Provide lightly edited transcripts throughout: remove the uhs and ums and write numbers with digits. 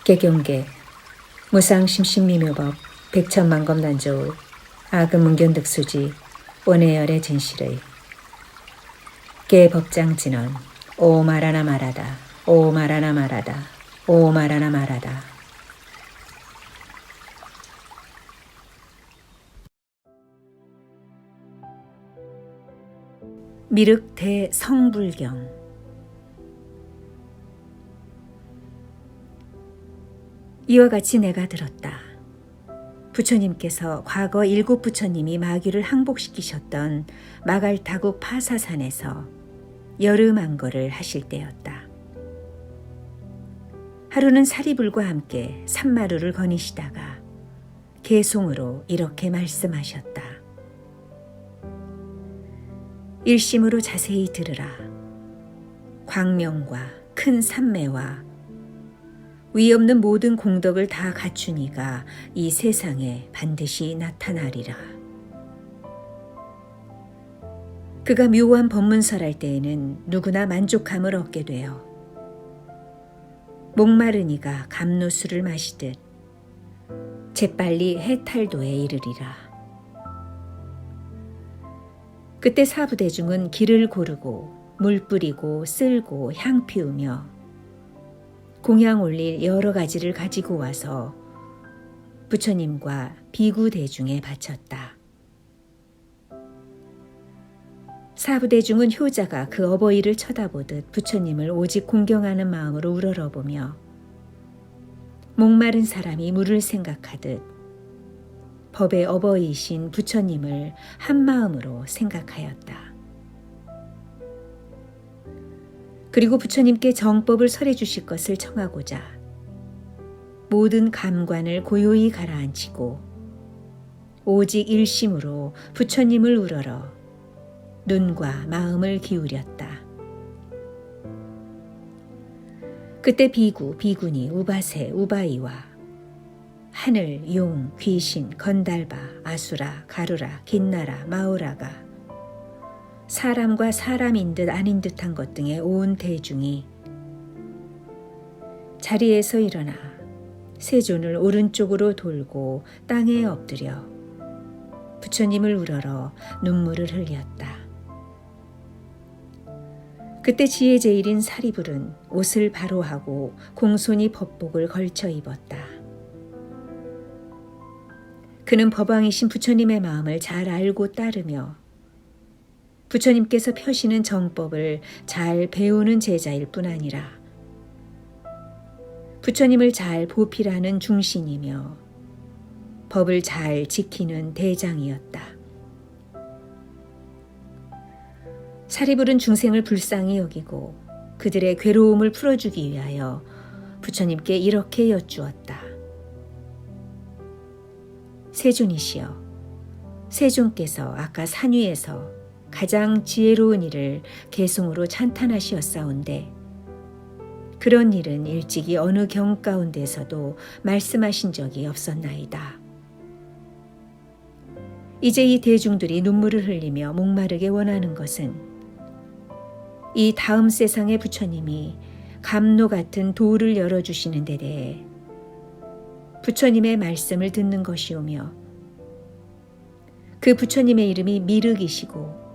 개경계 무상심신미묘법 백천만검난조의 아금문견득수지 원해열의 진실의 개법장진언 오 말하나 말하다 오 말하나 말하다 오 말하나 말하다. 미륵대 성불경. 이와 같이 내가 들었다. 부처님께서 과거 7 부처님이 마귀를 항복시키셨던 마갈타국 파사산에서 여름안거를 하실 때였다. 하루는 사리불과 함께 산마루를 거니시다가 개송으로 이렇게 말씀하셨다. 일심으로 자세히 들으라. 광명과 큰 산매와 위없는 모든 공덕을 다 갖춘 이가 이 세상에 반드시 나타나리라. 그가 묘한 법문설할 때에는 누구나 만족함을 얻게 되어 목마른 이가 감로수를 마시듯 재빨리 해탈도에 이르리라. 그때 사부대중은 길을 고르고 물 뿌리고 쓸고 향 피우며 공양 올릴 여러 가지를 가지고 와서 부처님과 비구 대중에 바쳤다. 사부대중은 효자가 그 어버이를 쳐다보듯 부처님을 오직 공경하는 마음으로 우러러보며 목마른 사람이 물을 생각하듯 법의 어버이이신 부처님을 한 마음으로 생각하였다. 그리고 부처님께 정법을 설해 주실 것을 청하고자 모든 감관을 고요히 가라앉히고 오직 일심으로 부처님을 우러러 눈과 마음을 기울였다. 그때 비구, 비구니, 우바세, 우바이와 하늘, 용, 귀신, 건달바, 아수라, 가루라, 긴나라, 마오라가 사람과 사람인 듯 아닌 듯한 것 등의 온 대중이 자리에서 일어나 세존을 오른쪽으로 돌고 땅에 엎드려 부처님을 우러러 눈물을 흘렸다. 그때 지혜제일인 사리불은 옷을 바로 하고 공손히 법복을 걸쳐 입었다. 그는 법왕이신 부처님의 마음을 잘 알고 따르며 부처님께서 펴시는 정법을 잘 배우는 제자일 뿐 아니라 부처님을 잘 보필하는 중신이며 법을 잘 지키는 대장이었다. 사리불은 중생을 불쌍히 여기고 그들의 괴로움을 풀어주기 위하여 부처님께 이렇게 여쭈었다. 세존이시여, 세존께서 아까 산 위에서 가장 지혜로운 일을 개송으로 찬탄하시었사온데 그런 일은 일찍이 어느 경 가운데서도 말씀하신 적이 없었나이다. 이제 이 대중들이 눈물을 흘리며 목마르게 원하는 것은 이 다음 세상의 부처님이 감로 같은 도를 열어주시는 데 대해 부처님의 말씀을 듣는 것이오며 그 부처님의 이름이 미륵이시고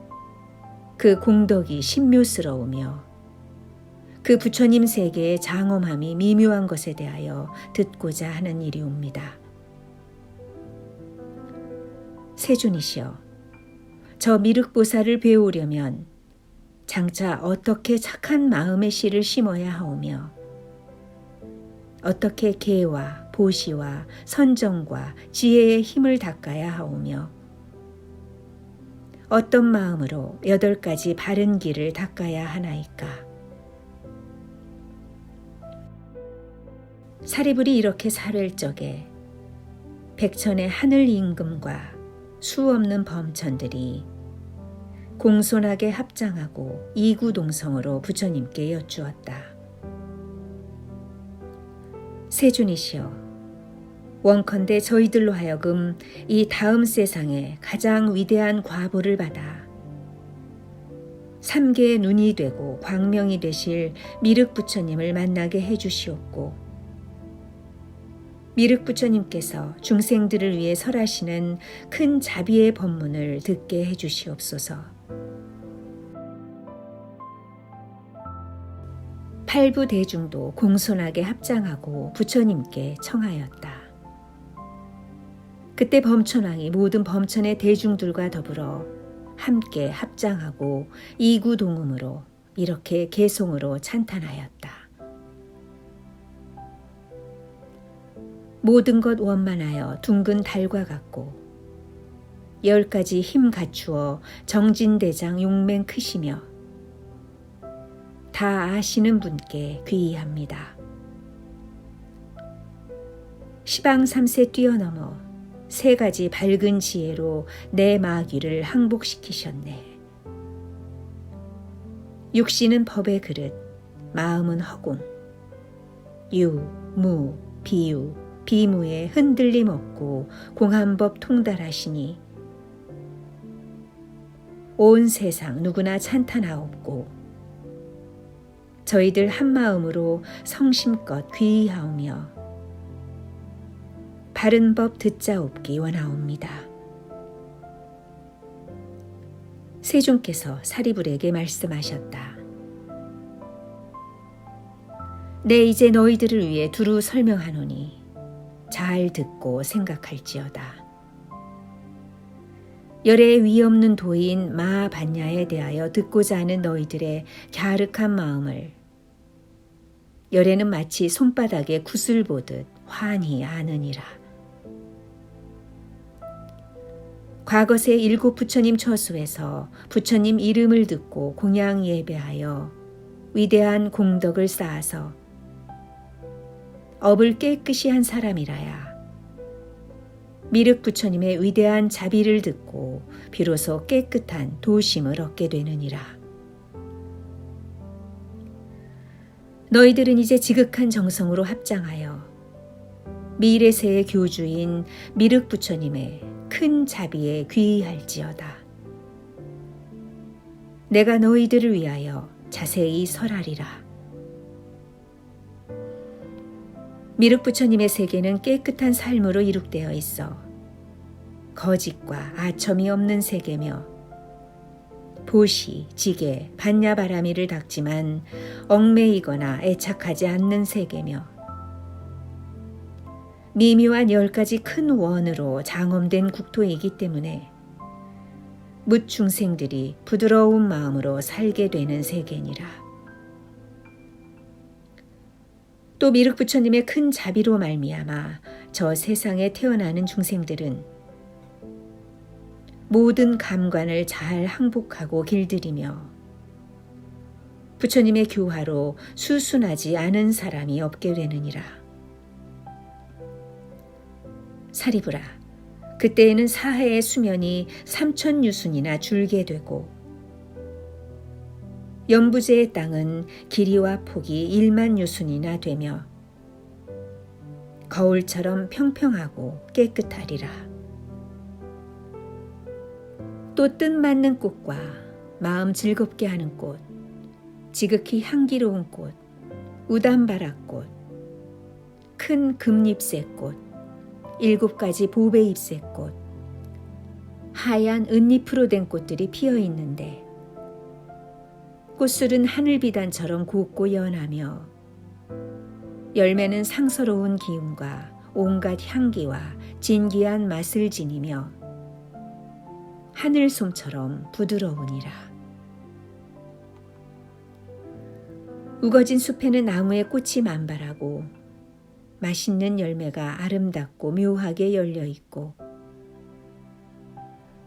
그 공덕이 신묘스러우며 그 부처님 세계의 장엄함이 미묘한 것에 대하여 듣고자 하는 일이옵니다. 세존이시여, 저 미륵보살을 배우려면 장차 어떻게 착한 마음의 씨를 심어야 하오며 어떻게 계와 보시와 선정과 지혜의 힘을 닦아야 하오며 어떤 마음으로 8가지 바른 길을 닦아야 하나이까. 사리불이 이렇게 살할 적에 백천의 하늘 임금과 수없는 범천들이 공손하게 합장하고 이구동성으로 부처님께 여쭈었다. 세존이시여, 원컨대 저희들로 하여금 이 다음 세상에 가장 위대한 과보를 받아 삼계의 눈이 되고 광명이 되실 미륵 부처님을 만나게 해주시옵고 미륵 부처님께서 중생들을 위해 설하시는 큰 자비의 법문을 듣게 해주시옵소서. 팔부 대중도 공손하게 합장하고 부처님께 청하였다. 그때 범천왕이 모든 범천의 대중들과 더불어 함께 합장하고 이구동음으로 이렇게 개송으로 찬탄하였다. 모든 것 원만하여 둥근 달과 같고 10가지 힘 갖추어 정진대장 용맹 크시며 다 아시는 분께 귀의합니다. 시방 3세 뛰어넘어 3가지 밝은 지혜로 내 마귀를 항복시키셨네. 육신은 법의 그릇, 마음은 허공. 유, 무, 비유, 비무에 흔들림 없고 공한법 통달하시니 온 세상 누구나 찬탄하옵고 저희들 한마음으로 성심껏 귀의하오며 바른 법 듣자옵기 원하옵니다. 세존께서 사리불에게 말씀하셨다. 내 이제 너희들을 위해 두루 설명하노니 잘 듣고 생각할지어다. 열의 위없는 도인 마반야에 대하여 듣고자 하는 너희들의 갸륵한 마음을 열에는 마치 손바닥에 굿을 보듯 환히 아느니라. 과거세 7 부처님 처소에서 부처님 이름을 듣고 공양 예배하여 위대한 공덕을 쌓아서 업을 깨끗이 한 사람이라야 미륵 부처님의 위대한 자비를 듣고 비로소 깨끗한 도심을 얻게 되느니라. 너희들은 이제 지극한 정성으로 합장하여 미래세의 교주인 미륵 부처님의 큰 자비에 귀의할지어다. 내가 너희들을 위하여 자세히 설하리라. 미륵 부처님의 세계는 깨끗한 삶으로 이룩되어 있어 거짓과 아첨이 없는 세계며 보시, 지게, 반야바라미를 닦지만 얽매이거나 애착하지 않는 세계며 미묘한 10가지 큰 원으로 장엄된 국토이기 때문에 묻중생들이 부드러운 마음으로 살게 되는 세계니라. 또 미륵 부처님의 큰 자비로 말미암아 저 세상에 태어나는 중생들은 모든 감관을 잘 항복하고 길들이며 부처님의 교화로 수순하지 않은 사람이 없게 되느니라. 사리불아, 그때에는 사해의 수면이 3000유순이나 줄게 되고 연부제의 땅은 길이와 폭이 1만 유순이나 되며 거울처럼 평평하고 깨끗하리라. 또 뜻맞는 꽃과 마음 즐겁게 하는 꽃, 지극히 향기로운 꽃, 우담바라꽃, 큰 금잎새꽃, 7가지 보배잎새꽃, 하얀 은잎으로 된 꽃들이 피어 있는데 꽃술은 하늘비단처럼 곱고 연하며 열매는 상서로운 기운과 온갖 향기와 진귀한 맛을 지니며 하늘솜처럼 부드러우니라. 우거진 숲에는 나무에 꽃이 만발하고 맛있는 열매가 아름답고 묘하게 열려 있고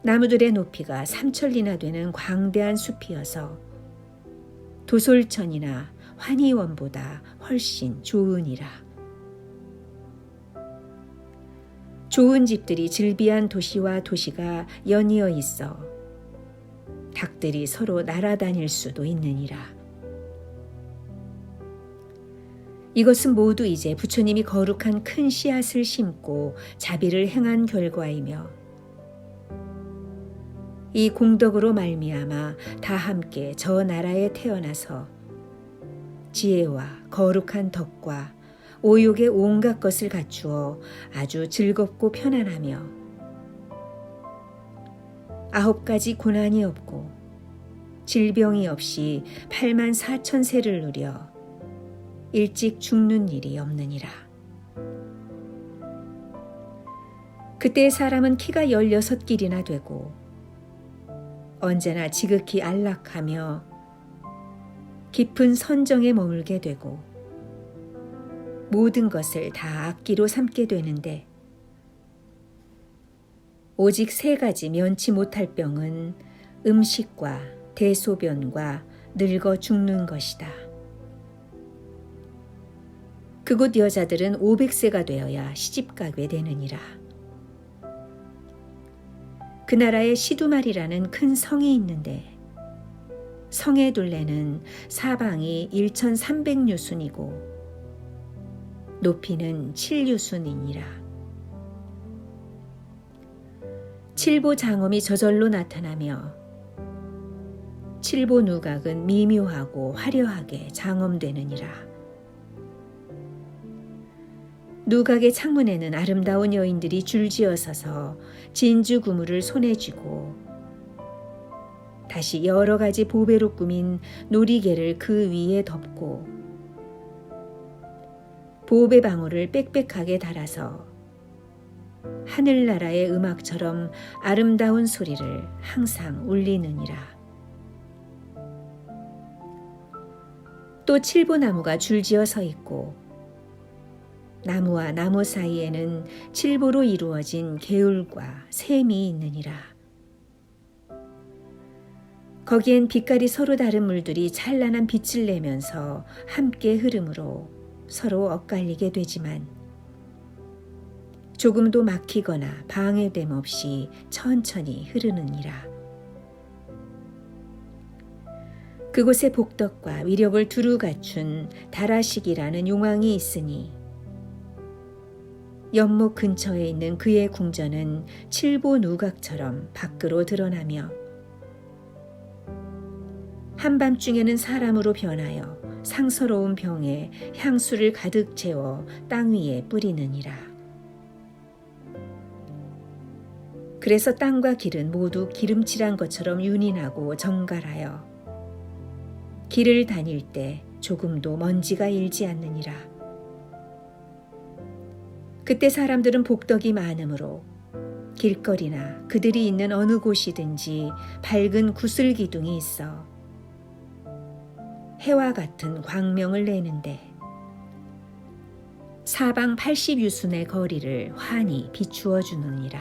나무들의 높이가 3천리나 되는 광대한 숲이어서 도솔천이나 환희원보다 훨씬 좋으니라. 좋은 집들이 즐비한 도시와 도시가 연이어 있어 닭들이 서로 날아다닐 수도 있느니라. 이것은 모두 이제 부처님이 거룩한 큰 씨앗을 심고 자비를 행한 결과이며 이 공덕으로 말미암아 다 함께 저 나라에 태어나서 지혜와 거룩한 덕과 오욕의 온갖 것을 갖추어 아주 즐겁고 편안하며 9가지 고난이 없고 질병이 없이 84,000세를 누려 일찍 죽는 일이 없느니라. 그때 사람은 키가 16길이나 되고 언제나 지극히 안락하며 깊은 선정에 머물게 되고 모든 것을 다 악기로 삼게 되는데 오직 3가지 면치 못할 병은 음식과 대소변과 늙어 죽는 것이다. 그곳 여자들은 500세가 되어야 시집가게 되느니라. 그 나라에 시두말이라는 큰 성이 있는데 성의 둘레는 사방이 1300유순이고 높이는 7유순이니라. 칠보 장엄이 저절로 나타나며 칠보 누각은 미묘하고 화려하게 장엄되느니라. 누각의 창문에는 아름다운 여인들이 줄지어 서서 진주 구물을 손에 쥐고 다시 여러 가지 보배로 꾸민 놀이개를 그 위에 덮고 보배 방울을 빽빽하게 달아서 하늘나라의 음악처럼 아름다운 소리를 항상 울리느니라. 또 칠보나무가 줄지어 서 있고 나무와 나무 사이에는 칠보로 이루어진 개울과 샘이 있느니라. 거기엔 빛깔이 서로 다른 물들이 찬란한 빛을 내면서 함께 흐르므로 서로 엇갈리게 되지만 조금도 막히거나 방해됨 없이 천천히 흐르느니라. 그곳에 복덕과 위력을 두루 갖춘 다라식이라는 용왕이 있으니 연못 근처에 있는 그의 궁전은 칠보 누각처럼 밖으로 드러나며 한밤중에는 사람으로 변하여 상서로운 병에 향수를 가득 채워 땅 위에 뿌리느니라. 그래서 땅과 길은 모두 기름칠한 것처럼 윤인하고 정갈하여 길을 다닐 때 조금도 먼지가 일지 않느니라. 그때 사람들은 복덕이 많으므로 길거리나 그들이 있는 어느 곳이든지 밝은 구슬 기둥이 있어 해와 같은 광명을 내는데 사방 80유순의 거리를 환히 비추어 주느니라.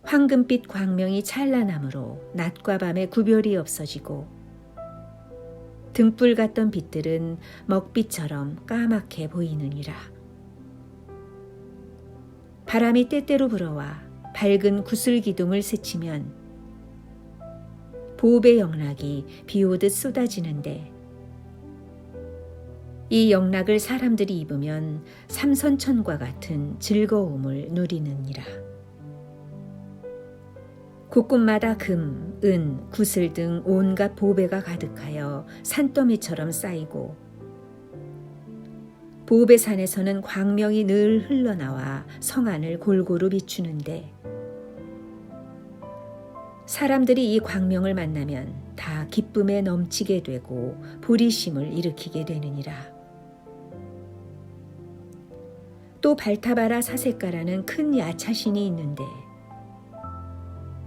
황금빛 광명이 찬란하므로 낮과 밤의 구별이 없어지고 등불 같던 빛들은 먹빛처럼 까맣게 보이느니라. 바람이 때때로 불어와 밝은 구슬 기둥을 스치면 보배 영락이 비오듯 쏟아지는데 이 영락을 사람들이 입으면 삼선천과 같은 즐거움을 누리느니라. 곳곳마다 금, 은, 구슬 등 온갖 보배가 가득하여 산더미처럼 쌓이고 보배산에서는 광명이 늘 흘러나와 성안을 골고루 비추는데 사람들이 이 광명을 만나면 다 기쁨에 넘치게 되고 보리심을 일으키게 되느니라. 또 발타바라 사세가라는 큰 야차신이 있는데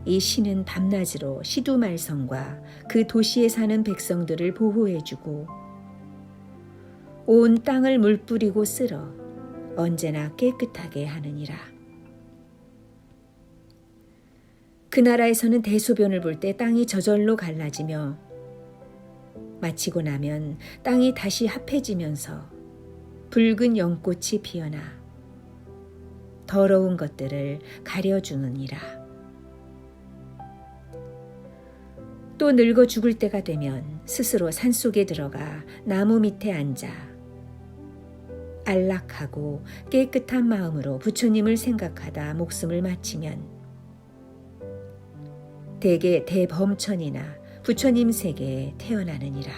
이 신은 밤낮으로 시두말성과 그 도시에 사는 백성들을 보호해주고 온 땅을 물뿌리고 쓸어 언제나 깨끗하게 하느니라. 그 나라에서는 대소변을 볼 때 땅이 저절로 갈라지며 마치고 나면 땅이 다시 합해지면서 붉은 연꽃이 피어나 더러운 것들을 가려주느니라. 또 늙어 죽을 때가 되면 스스로 산속에 들어가 나무 밑에 앉아 안락하고 깨끗한 마음으로 부처님을 생각하다 목숨을 마치면 대개 대범천이나 부처님 세계에 태어나느니라.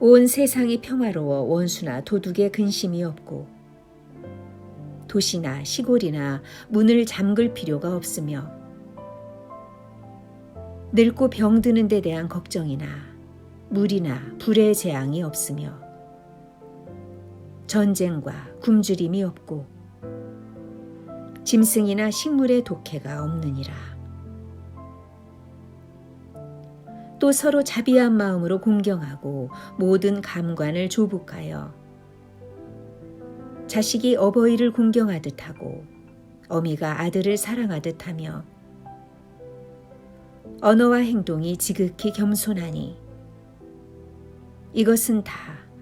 온 세상이 평화로워 원수나 도둑의 근심이 없고 도시나 시골이나 문을 잠글 필요가 없으며 늙고 병드는 데 대한 걱정이나 물이나 불의 재앙이 없으며 전쟁과 굶주림이 없고 짐승이나 식물의 독해가 없느니라. 또 서로 자비한 마음으로 공경하고 모든 감관을 조복하여 자식이 어버이를 공경하듯 하고 어미가 아들을 사랑하듯 하며 언어와 행동이 지극히 겸손하니 이것은 다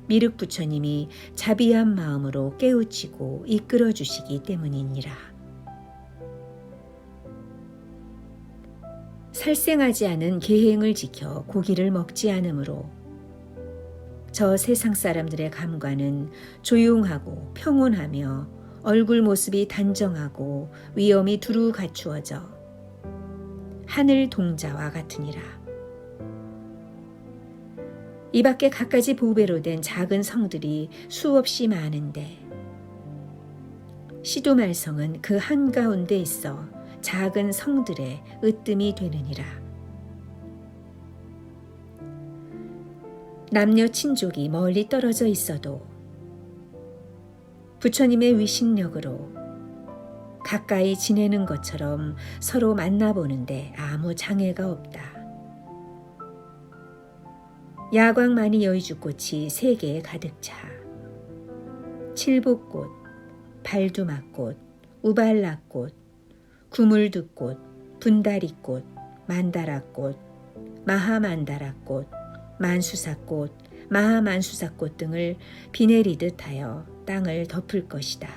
미륵 부처님이 자비한 마음으로 깨우치고 이끌어 주시기 때문이니라. 살생하지 않은 계행을 지켜 고기를 먹지 않으므로 저 세상 사람들의 감관은 조용하고 평온하며 얼굴 모습이 단정하고 위엄이 두루 갖추어져 하늘 동자와 같으니라. 이 밖에 갖가지 보배로 된 작은 성들이 수없이 많은데 시두말성은 그 한가운데 있어 작은 성들의 으뜸이 되느니라. 남녀 친족이 멀리 떨어져 있어도 부처님의 위신력으로 가까이 지내는 것처럼 서로 만나보는데 아무 장애가 없다. 야광만이 여의주꽃이 세계에 가득 차 칠복꽃, 발두막꽃, 우발라꽃, 구물두꽃, 분다리꽃, 만다라꽃, 마하만다라꽃, 만수사꽃, 마하만수사꽃 등을 비 내리듯 하여 땅을 덮을 것이다.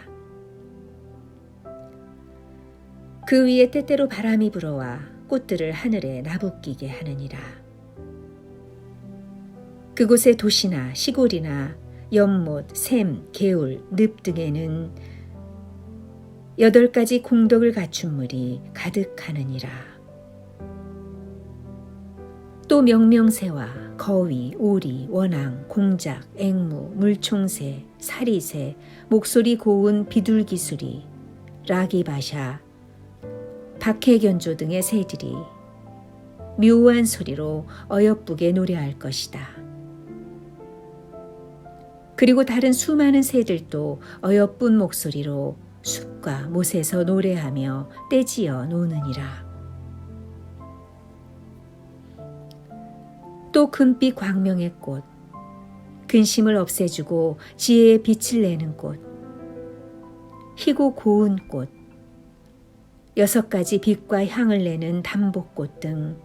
그 위에 때때로 바람이 불어와 꽃들을 하늘에 나부끼게 하느니라. 그곳의 도시나 시골이나 연못, 샘, 개울, 늪 등에는 8가지 공덕을 갖춘 물이 가득하느니라. 또 명명새와 거위, 오리, 원앙, 공작, 앵무, 물총새, 사리새, 목소리 고운 비둘기수리, 라기바샤, 박해견조 등의 새들이 묘한 소리로 어여쁘게 노래할 것이다. 그리고 다른 수많은 새들도 어여쁜 목소리로 숲과 못에서 노래하며 떼지어 노느니라. 또 금빛 광명의 꽃, 근심을 없애주고 지혜의 빛을 내는 꽃, 희고 고운 꽃, 6가지 빛과 향을 내는 담복꽃 등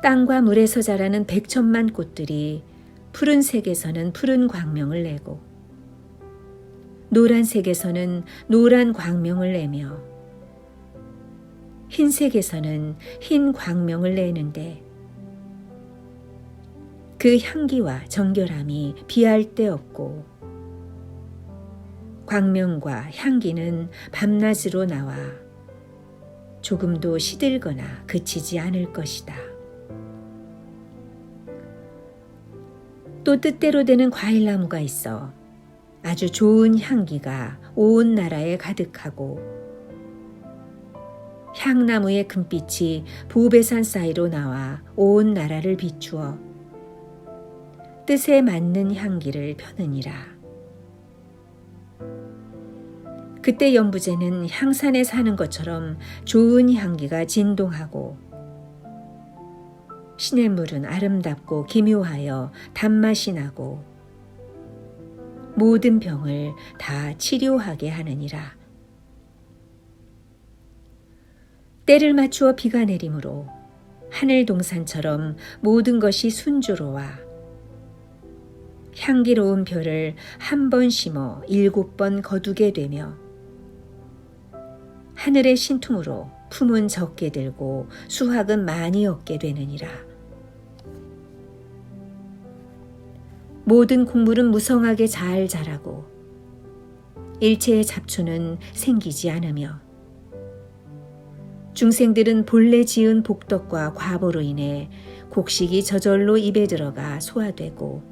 땅과 물에서 자라는 100천만 꽃들이 푸른색에서는 푸른 광명을 내고 노란색에서는 노란 광명을 내며 흰색에서는 흰 광명을 내는데 그 향기와 정결함이 비할 데 없고 광명과 향기는 밤낮으로 나와 조금도 시들거나 그치지 않을 것이다. 또 뜻대로 되는 과일나무가 있어 아주 좋은 향기가 온 나라에 가득하고 향나무의 금빛이 보배산 사이로 나와 온 나라를 비추어 뜻에 맞는 향기를 펴느니라. 그때 연부제는 향산에 사는 것처럼 좋은 향기가 진동하고 시냇물은 아름답고 기묘하여 단맛이 나고 모든 병을 다 치료하게 하느니라. 때를 맞추어 비가 내리므로 하늘 동산처럼 모든 것이 순조로워 향기로운 벼를 한 번 심어 7번 거두게 되며 하늘의 신통으로 품은 적게 들고 수확은 많이 얻게 되느니라. 모든 곡물은 무성하게 잘 자라고 일체의 잡초는 생기지 않으며 중생들은 본래 지은 복덕과 과보로 인해 곡식이 저절로 입에 들어가 소화되고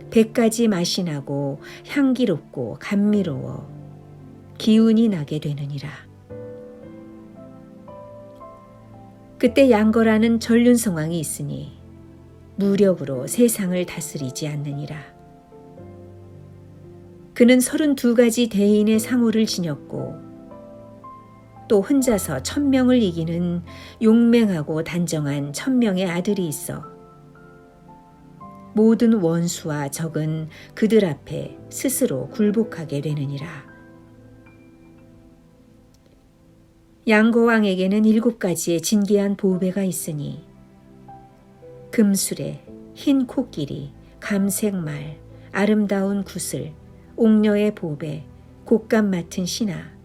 100가지 맛이 나고 향기롭고 감미로워 기운이 나게 되느니라. 그때 양거라는 전륜성왕이 있으니 무력으로 세상을 다스리지 않느니라. 그는 32가지 대인의 상호를 지녔고 또 혼자서 1000명을 이기는 용맹하고 단정한 1000명의 아들이 있어 모든 원수와 적은 그들 앞에 스스로 굴복하게 되느니라. 양거왕에게는 7가지의 진귀한 보배가 있으니 금수레, 흰 코끼리, 감색말, 아름다운 구슬, 옥녀의 보배, 곶감 맡은 신하,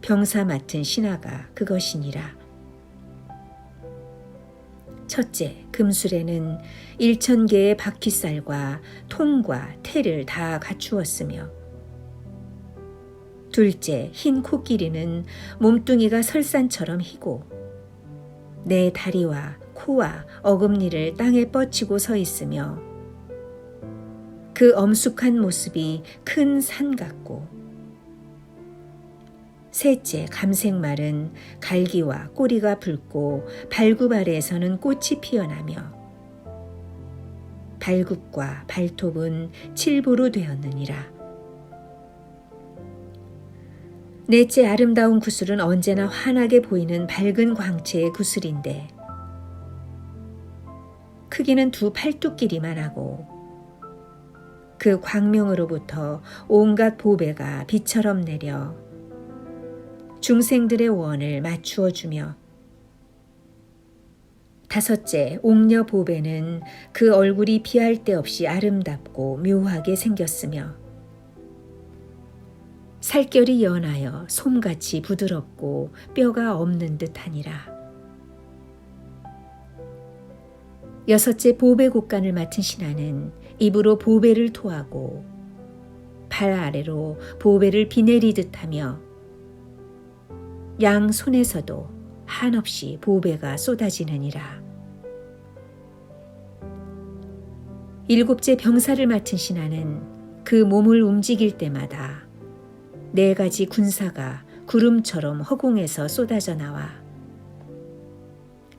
병사 맡은 신하가 그것이니라. 첫째, 금수레는 1000개의 바퀴살과 통과 태를 다 갖추었으며 둘째, 흰 코끼리는 몸뚱이가 설산처럼 희고 내 다리와 코와 어금니를 땅에 뻗치고 서 있으며 그 엄숙한 모습이 큰 산 같고 셋째, 감색말은 갈기와 꼬리가 붉고 발굽 아래에서는 꽃이 피어나며 발굽과 발톱은 칠보로 되었느니라. 넷째, 아름다운 구슬은 언제나 환하게 보이는 밝은 광채의 구슬인데 크기는 2 팔뚝끼리만 하고 그 광명으로부터 온갖 보배가 비처럼 내려 중생들의 원을 맞추어 주며 다섯째, 옥녀 보배는 그 얼굴이 비할 데 없이 아름답고 묘하게 생겼으며 살결이 연하여 솜같이 부드럽고 뼈가 없는 듯하니라. 여섯째, 보배 곶간을 맡은 신하는 입으로 보배를 토하고 발 아래로 보배를 비내리듯 하며 양 손에서도 한없이 보배가 쏟아지느니라. 7째, 병사를 맡은 신하는 그 몸을 움직일 때마다 4가지 군사가 구름처럼 허공에서 쏟아져 나와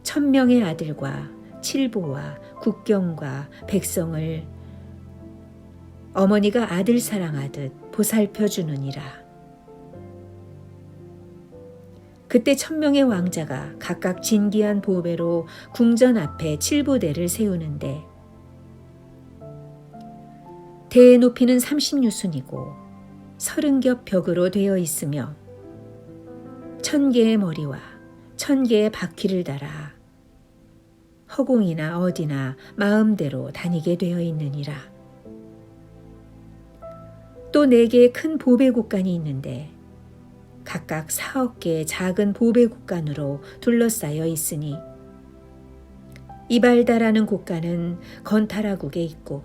1000명의 아들과 칠보와 국경과 백성을 어머니가 아들 사랑하듯 보살펴 주느니라. 그때 1000명의 왕자가 각각 진귀한 보배로 궁전 앞에 칠보대를 세우는데 대의 높이는 30유순이고 30겹 벽으로 되어 있으며 1000개의 머리와 1000개의 바퀴를 달아 허공이나 어디나 마음대로 다니게 되어 있느니라. 또 4개의 큰 보배 곶간이 있는데 각각 4억 개의 작은 보배 곶간으로 둘러싸여 있으니 이발다라는 곶간은 건타라국에 있고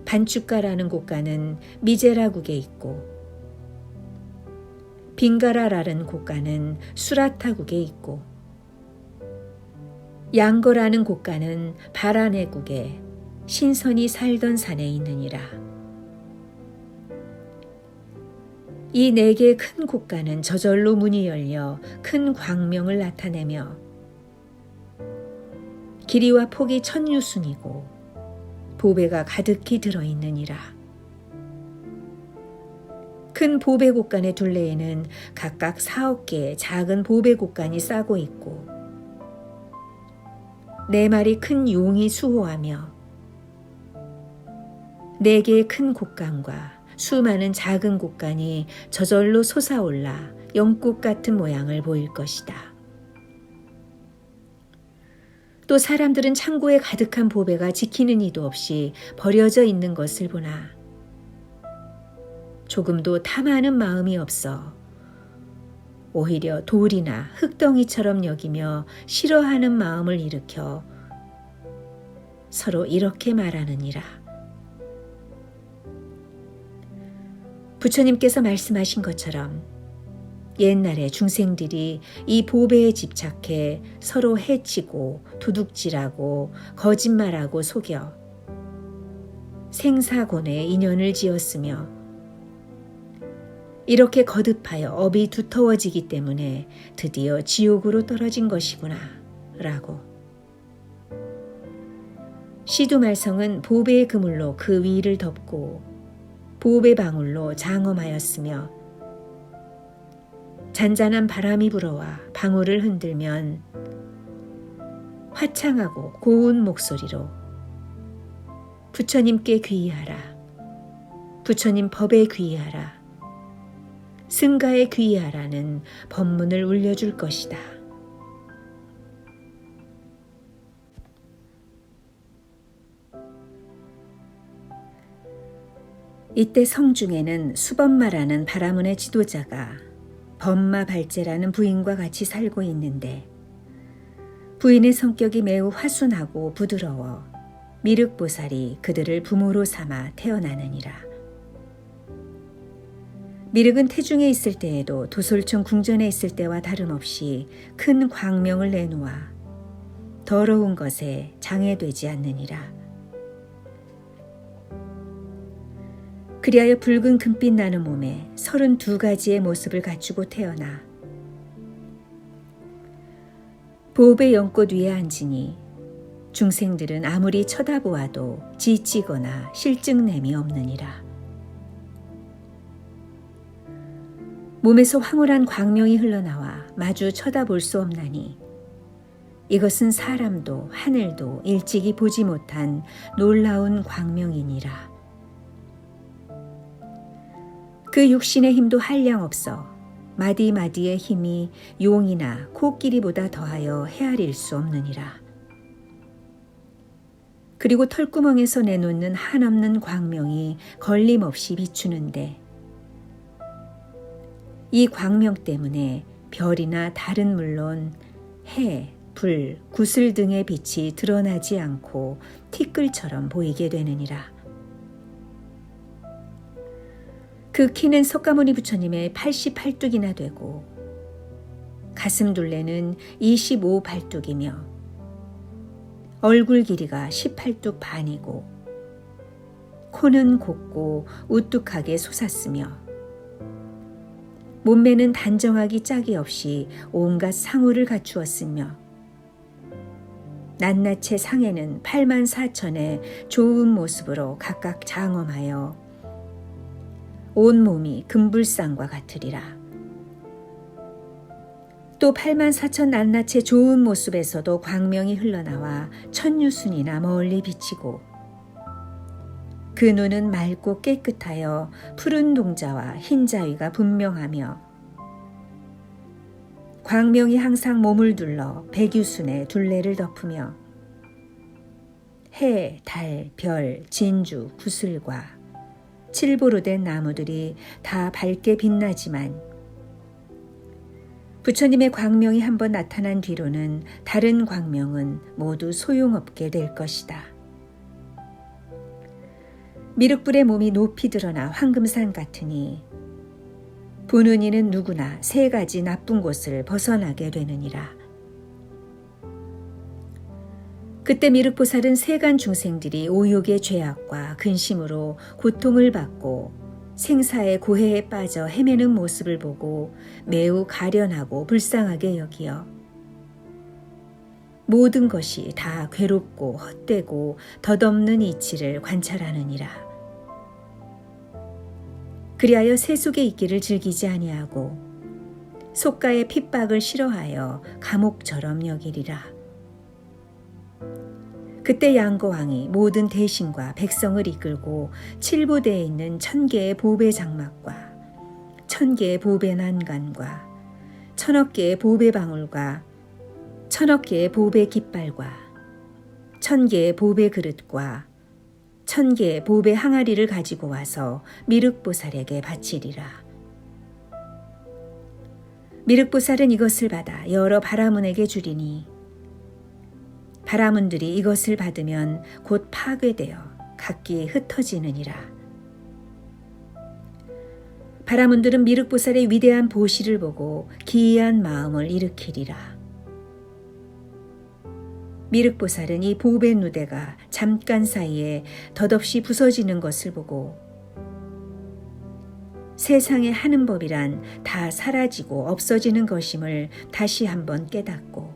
반축가라는 곶간은 미제라국에 있고 빙가라라는 곶간은 수라타국에 있고 양거라는 곶간은 바라네국에 신선이 살던 산에 있느니라. 이 4개의 큰 곶간은 저절로 문이 열려 큰 광명을 나타내며 길이와 폭이 1000유순이고 보배가 가득히 들어있느니라. 큰 보배 곶간의 둘레에는 각각 4억 개의 작은 보배 곶간이 싸고 있고 4마리 큰 용이 수호하며 4개의 큰 곶간과 수많은 작은 곶간이 저절로 솟아올라 연꽃 같은 모양을 보일 것이다. 또 사람들은 창고에 가득한 보배가 지키는 이도 없이 버려져 있는 것을 보나 조금도 탐하는 마음이 없어 오히려 돌이나 흙덩이처럼 여기며 싫어하는 마음을 일으켜 서로 이렇게 말하느니라. 부처님께서 말씀하신 것처럼 옛날에 중생들이 이 보배에 집착해 서로 해치고 도둑질하고 거짓말하고 속여 생사곤에 인연을 지었으며 이렇게 거듭하여 업이 두터워지기 때문에 드디어 지옥으로 떨어진 것이구나 라고. 시두말성은 보배의 그물로 그 위를 덮고 보배 방울로 장엄하였으며 잔잔한 바람이 불어와 방울을 흔들면 화창하고 고운 목소리로 부처님께 귀의하라. 부처님 법에 귀의하라. 승가에 귀의하라는 법문을 울려줄 것이다. 이때 성중에는 수범마라는 바라문의 지도자가 법마발제라는 부인과 같이 살고 있는데 부인의 성격이 매우 화순하고 부드러워 미륵보살이 그들을 부모로 삼아 태어나느니라. 미륵은 태중에 있을 때에도 도솔청 궁전에 있을 때와 다름없이 큰 광명을 내놓아 더러운 것에 장애되지 않느니라. 그리하여 붉은 금빛 나는 몸에 32가지의 모습을 갖추고 태어나 보배 연꽃 위에 앉으니 중생들은 아무리 쳐다보아도 지치거나 실증냄이 없느니라. 몸에서 황홀한 광명이 흘러나와 마주 쳐다볼 수 없나니 이것은 사람도 하늘도 일찍이 보지 못한 놀라운 광명이니라. 그 육신의 힘도 한량없어 마디마디의 힘이 용이나 코끼리보다 더하여 헤아릴 수 없느니라. 그리고 털구멍에서 내놓는 한없는 광명이 걸림없이 비추는데 이 광명 때문에 별이나 달은 물론 해, 불, 구슬 등의 빛이 드러나지 않고 티끌처럼 보이게 되느니라. 그 키는 석가모니 부처님의 88뚝이나 되고 가슴 둘레는 25발뚝이며 얼굴 길이가 18뚝 반이고 코는 곱고 우뚝하게 솟았으며 몸매는 단정하기 짝이 없이 온갖 상호를 갖추었으며 낱낱의 상에는 84,000의 좋은 모습으로 각각 장엄하여 온 몸이 금불상과 같으리라. 또 84,000 낱낱의 좋은 모습에서도 광명이 흘러나와 천유순이나 멀리 비치고 그 눈은 맑고 깨끗하여 푸른 동자와 흰 자위가 분명하며 광명이 항상 몸을 둘러 백유순의 둘레를 덮으며 해, 달, 별, 진주, 구슬과 칠보로 된 나무들이 다 밝게 빛나지만 부처님의 광명이 한번 나타난 뒤로는 다른 광명은 모두 소용없게 될 것이다. 미륵불의 몸이 높이 드러나 황금산 같으니 보는 이는 누구나 3가지 나쁜 곳을 벗어나게 되느니라. 그때 미륵보살은 세간 중생들이 오욕의 죄악과 근심으로 고통을 받고 생사의 고해에 빠져 헤매는 모습을 보고 매우 가련하고 불쌍하게 여기어 모든 것이 다 괴롭고 헛되고 덧없는 이치를 관찰하느니라. 그리하여 세속에 있기를 즐기지 아니하고 속가의 핍박을 싫어하여 감옥처럼 여기리라. 그때 양거왕이 모든 대신과 백성을 이끌고 칠보대에 있는 1000개의 보배 장막과 1000개의 보배 난간과 1000억 개의 보배 방울과 1000억 개의 보배 깃발과 1000개의 보배 그릇과 1000개의 보배 항아리를 가지고 와서 미륵보살에게 바치리라. 미륵보살은 이것을 받아 여러 바라문에게 주리니 바라문들이 이것을 받으면 곧 파괴되어 각기 흩어지느니라. 바라문들은 미륵보살의 위대한 보시를 보고 기이한 마음을 일으키리라. 미륵보살은 이 보배 누대가 잠깐 사이에 덧없이 부서지는 것을 보고 세상에 하는 법이란 다 사라지고 없어지는 것임을 다시 한번 깨닫고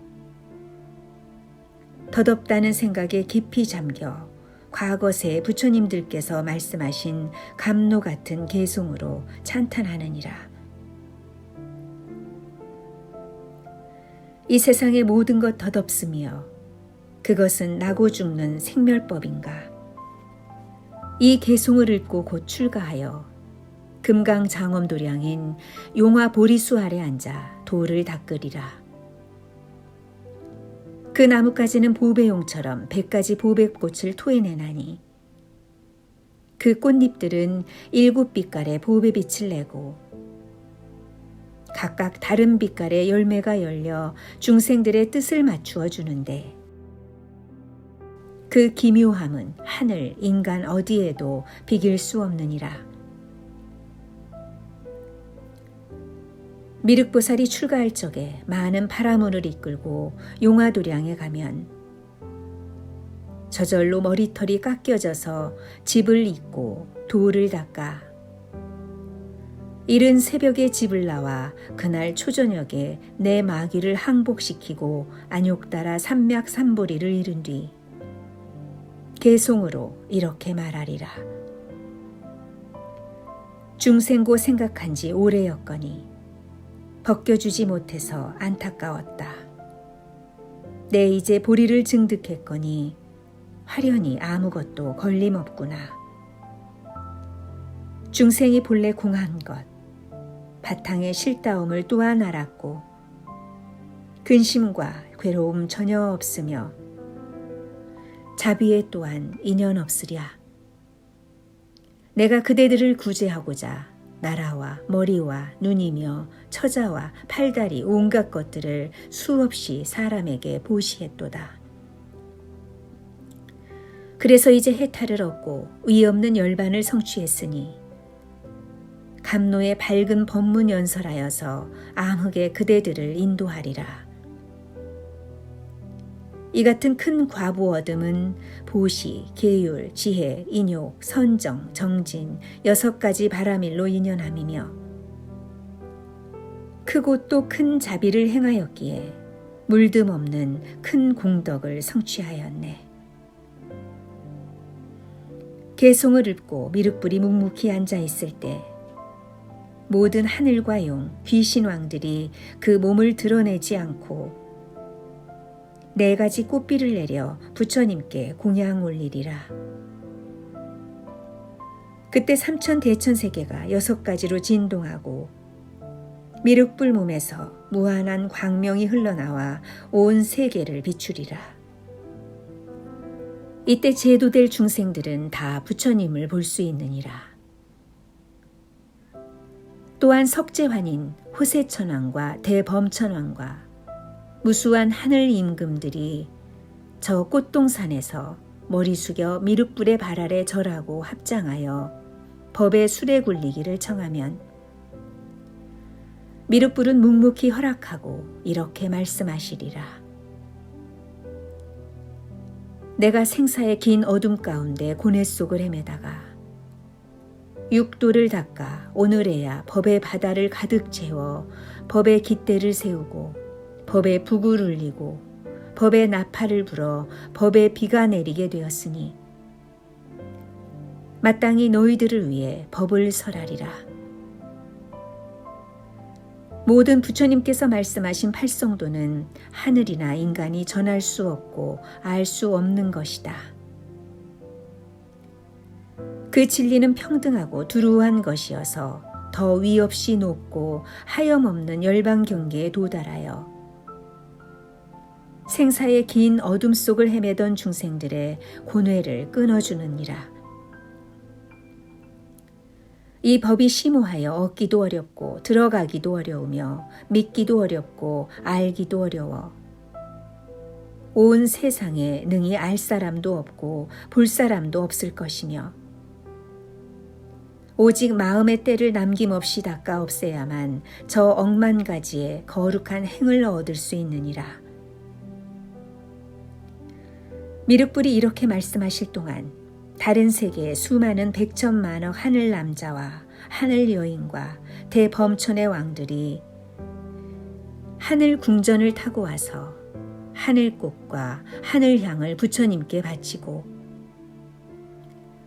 덧없다는 생각에 깊이 잠겨 과거세 부처님들께서 말씀하신 감로 같은 개송으로 찬탄하느니라. 이 세상의 모든 것 덧없으며 그것은 나고 죽는 생멸법인가. 이 개송을 읽고 곧 출가하여 금강장엄도량인 용화 보리수 아래 앉아 도를 닦으리라. 그 나뭇가지는 보배용처럼 100가지 보배꽃을 토해내나니 그 꽃잎들은 7빛깔의 보배빛을 내고 각각 다른 빛깔의 열매가 열려 중생들의 뜻을 맞추어 주는데 그 기묘함은 하늘, 인간 어디에도 비길 수 없느니라. 미륵보살이 출가할 적에 많은 바라문을 이끌고 용화도량에 가면 저절로 머리털이 깎여져서 집을 잇고 도를 닦아 이른 새벽에 집을 나와 그날 초저녁에 내 마귀를 항복시키고 안욕따라 삼맥삼보리를 이룬 뒤 개송으로 이렇게 말하리라. 중생고 생각한 지 오래였거니 벗겨주지 못해서 안타까웠다. 내 이제 보리를 증득했거니 화련히 아무것도 걸림없구나. 중생이 본래 공한 것, 바탕에 실다움을 또한 알았고 근심과 괴로움 전혀 없으며 자비에 또한 인연 없으랴. 내가 그대들을 구제하고자 나라와 머리와 눈이며 처자와 팔다리 온갖 것들을 수없이 사람에게 보시했도다. 그래서 이제 해탈을 얻고 의없는 열반을 성취했으니 감로의 밝은 법문 연설하여서 암흑의 그대들을 인도하리라. 이 같은 큰 과부 얻음은 보시, 계율, 지혜, 인욕, 선정, 정진 6가지 바라밀로 인연함이며 크고 또 큰 자비를 행하였기에 물듦 없는 큰 공덕을 성취하였네. 개송을 읊고 미륵불이 묵묵히 앉아있을 때 모든 하늘과 용, 귀신왕들이 그 몸을 드러내지 않고 4가지 꽃비를 내려 부처님께 공양 올리리라. 그때 삼천대천세계가 6가지로 진동하고 미륵불 몸에서 무한한 광명이 흘러나와 온 세계를 비추리라. 이때 제도될 중생들은 다 부처님을 볼 수 있느니라. 또한 석재환인 호세천왕과 대범천왕과 무수한 하늘 임금들이 저 꽃동산에서 머리 숙여 미륵불의 발 아래 절하고 합장하여 법의 수레 굴리기를 청하면 미륵불은 묵묵히 허락하고 이렇게 말씀하시리라. 내가 생사의 긴 어둠 가운데 고뇌 속을 헤매다가 육도를 닦아 오늘에야 법의 바다를 가득 채워 법의 깃대를 세우고 법의 북을 울리고 법의 나팔을 불어 법의 비가 내리게 되었으니 마땅히 너희들을 위해 법을 설하리라. 모든 부처님께서 말씀하신 팔성도는 하늘이나 인간이 전할 수 없고 알 수 없는 것이다. 그 진리는 평등하고 두루한 것이어서 더 위 없이 높고 하염없는 열방 경계에 도달하여 생사의 긴 어둠 속을 헤매던 중생들의 고뇌를 끊어주느니라. 이 법이 심오하여 얻기도 어렵고 들어가기도 어려우며 믿기도 어렵고 알기도 어려워 온 세상에 능히 알 사람도 없고 볼 사람도 없을 것이며 오직 마음의 때를 남김없이 닦아 없애야만 저 억만 가지의 거룩한 행을 얻을 수 있느니라. 미륵불이 이렇게 말씀하실 동안 다른 세계의 수많은 백천만억 하늘 남자와 하늘 여인과 대범천의 왕들이 하늘 궁전을 타고 와서 하늘꽃과 하늘향을 부처님께 바치고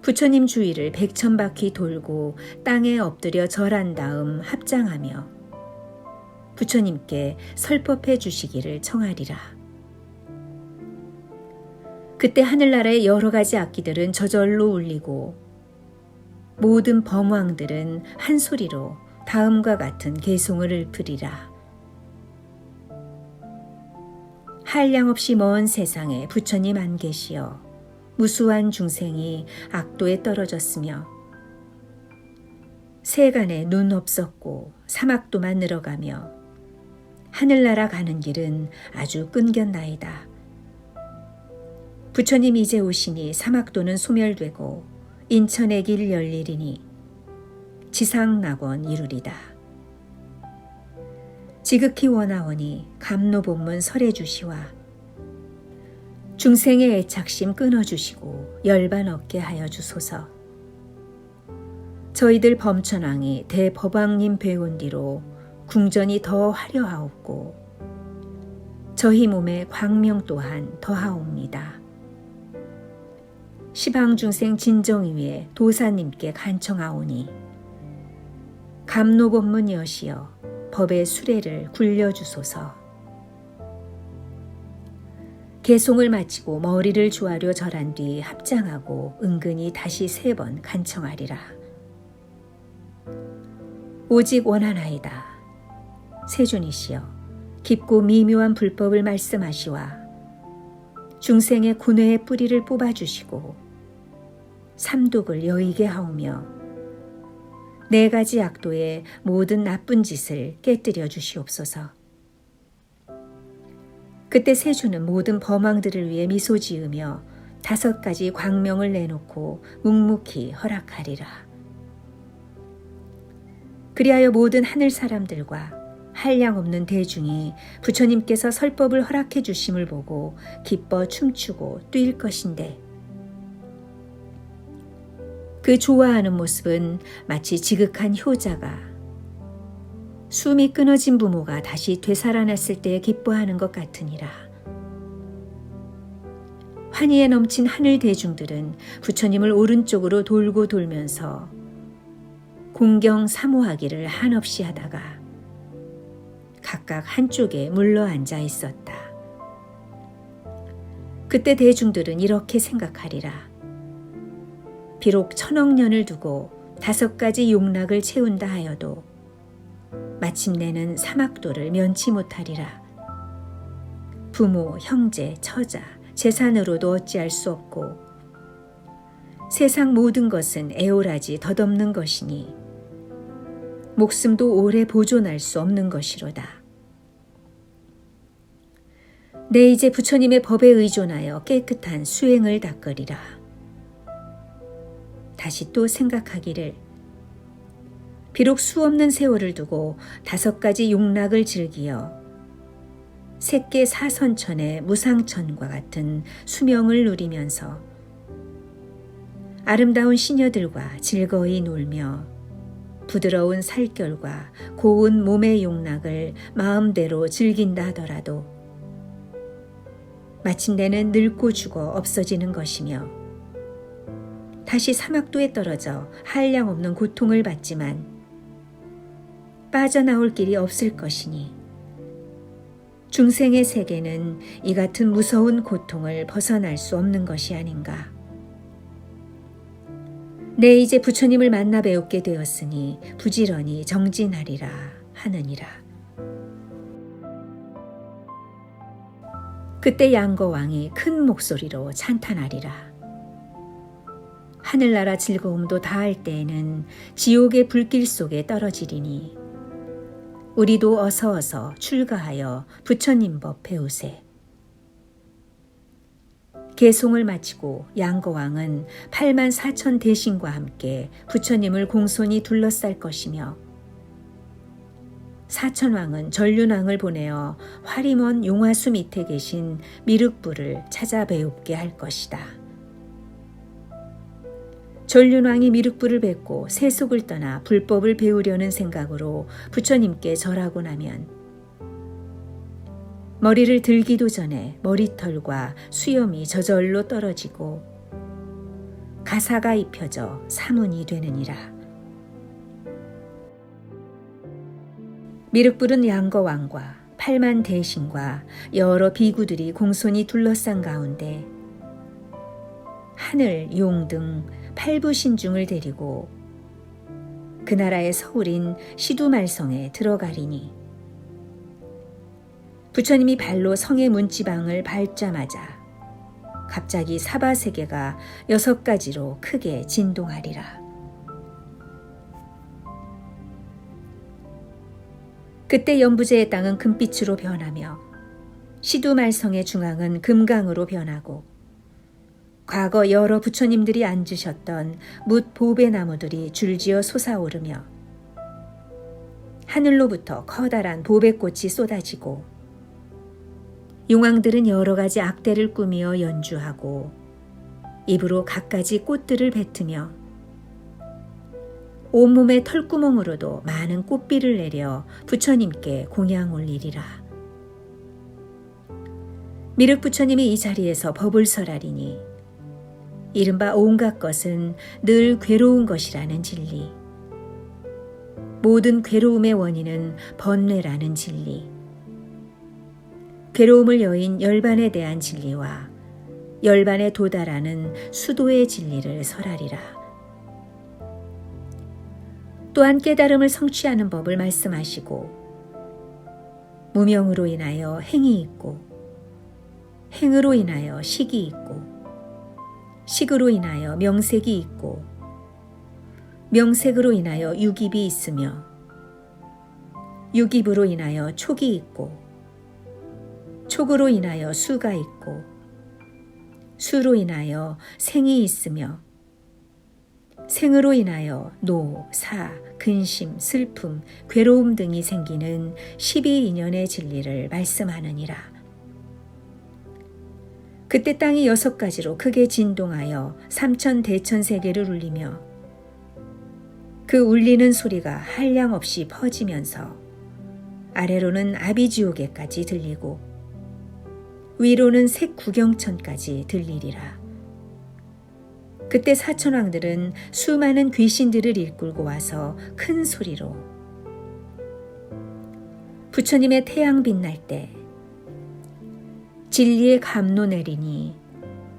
부처님 주위를 백천바퀴 돌고 땅에 엎드려 절한 다음 합장하며 부처님께 설법해 주시기를 청하리라. 그때 하늘나라의 여러 가지 악기들은 저절로 울리고 모든 범왕들은 한 소리로 다음과 같은 개송을 읊으리라. 한량없이 먼 세상에 부처님 안 계시어 무수한 중생이 악도에 떨어졌으며 세간에 눈 없었고 사막도만 늘어가며 하늘나라 가는 길은 아주 끊겼나이다. 부처님 이제 오시니 사막도는 소멸되고 인천의 길 열리리니 지상낙원 이루리다. 지극히 원하오니 감노본문 설해주시와 중생의 애착심 끊어주시고 열반 없게 하여 주소서. 저희들 범천왕이 대법왕님 배운 뒤로 궁전이 더 화려하옵고 저희 몸의 광명 또한 더하옵니다. 시방중생 진정위에 도사님께 간청하오니 감노법문 여시여 법의 수레를 굴려주소서. 개송을 마치고 머리를 조아려 절한 뒤 합장하고 은근히 다시 3번 간청하리라. 오직 원하나이다. 세존이시여 깊고 미묘한 불법을 말씀하시와 중생의 고뇌의 뿌리를 뽑아주시고 삼독을 여의게 하오며 4가지 악도의 모든 나쁜 짓을 깨뜨려 주시옵소서. 그때 세주는 모든 범왕들을 위해 미소 지으며 5가지 광명을 내놓고 묵묵히 허락하리라. 그리하여 모든 하늘 사람들과 한량없는 대중이 부처님께서 설법을 허락해 주심을 보고 기뻐 춤추고 뛸 것인데 그 좋아하는 모습은 마치 지극한 효자가 숨이 끊어진 부모가 다시 되살아났을 때 기뻐하는 것 같으니라. 환희에 넘친 하늘 대중들은 부처님을 오른쪽으로 돌고 돌면서 공경 사모하기를 한없이 하다가 각각 한쪽에 물러앉아 있었다. 그때 대중들은 이렇게 생각하리라. 비록 1000억 년을 두고 5가지 용락을 채운다 하여도 마침내는 사막도를 면치 못하리라. 부모, 형제, 처자, 재산으로도 어찌할 수 없고 세상 모든 것은 애월하지 덧없는 것이니 목숨도 오래 보존할 수 없는 것이로다. 내 이제 부처님의 법에 의존하여 깨끗한 수행을 닦으리라. 다시 또 생각하기를 비록 수없는 세월을 두고 5가지 용락을 즐기어 색계 사선천의 무상천과 같은 수명을 누리면서 아름다운 시녀들과 즐거이 놀며 부드러운 살결과 고운 몸의 용락을 마음대로 즐긴다 하더라도 마침내는 늙고 죽어 없어지는 것이며 다시 사막도에 떨어져 한량없는 고통을 받지만 빠져나올 길이 없을 것이니 중생의 세계는 이 같은 무서운 고통을 벗어날 수 없는 것이 아닌가. 내 이제 부처님을 만나 배우게 되었으니 부지런히 정진하리라 하느니라. 그때 양거왕이 큰 목소리로 찬탄하리라. 하늘나라 즐거움도 다할 때에는 지옥의 불길 속에 떨어지리니 우리도 어서 출가하여 부처님 법 배우세. 계송을 마치고 양거왕은 8만 4천 대신과 함께 부처님을 공손히 둘러쌀 것이며 사천왕은 전륜왕을 보내어 화림원 용화수 밑에 계신 미륵부를 찾아 배웁게 할 것이다. 전륜왕이 미륵부를 뵙고 세속을 떠나 불법을 배우려는 생각으로 부처님께 절하고 나면 머리를 들기도 전에 머리털과 수염이 저절로 떨어지고 가사가 입혀져 사문이 되느니라. 미륵불은 양거왕과 8만 대신과 여러 비구들이 공손히 둘러싼 가운데 하늘, 용 등 8부신중을 데리고 그 나라의 서울인 시두말성에 들어가리니 부처님이 발로 성의 문지방을 밟자마자 갑자기 사바세계가 6가지로 크게 진동하리라. 그때 연부제의 땅은 금빛으로 변하며 시두말성의 중앙은 금강으로 변하고 과거 여러 부처님들이 앉으셨던 뭇 보배나무들이 줄지어 솟아오르며 하늘로부터 커다란 보배꽃이 쏟아지고 용왕들은 여러 가지 악대를 꾸미어 연주하고 입으로 갖가지 꽃들을 뱉으며 온몸의 털구멍으로도 많은 꽃비를 내려 부처님께 공양 올리리라. 미륵 부처님이 이 자리에서 법을 설하리니 이른바 온갖 것은 늘 괴로운 것이라는 진리, 모든 괴로움의 원인은 번뇌라는 진리, 괴로움을 여인 열반에 대한 진리와 열반에 도달하는 수도의 진리를 설하리라. 또한 깨달음을 성취하는 법을 말씀하시고 무명으로 인하여 행이 있고 행으로 인하여 식이 있고 식으로 인하여 명색이 있고 명색으로 인하여 유깁이 있으며 유깁으로 인하여 촉이 있고 촉으로 인하여 수가 있고 수로 인하여 생이 있으며 생으로 인하여 노, 사, 근심, 슬픔, 괴로움 등이 생기는 12인연의 진리를 말씀하느니라. 그때 땅이 6가지로 크게 진동하여 3천대천세계를 울리며 그 울리는 소리가 한량없이 퍼지면서 아래로는 아비지옥에까지 들리고 위로는 색구경천까지 들리리라. 그때 사천왕들은 수많은 귀신들을 이끌고 와서 큰 소리로 부처님의 태양 빛날 때 진리의 감로 내리니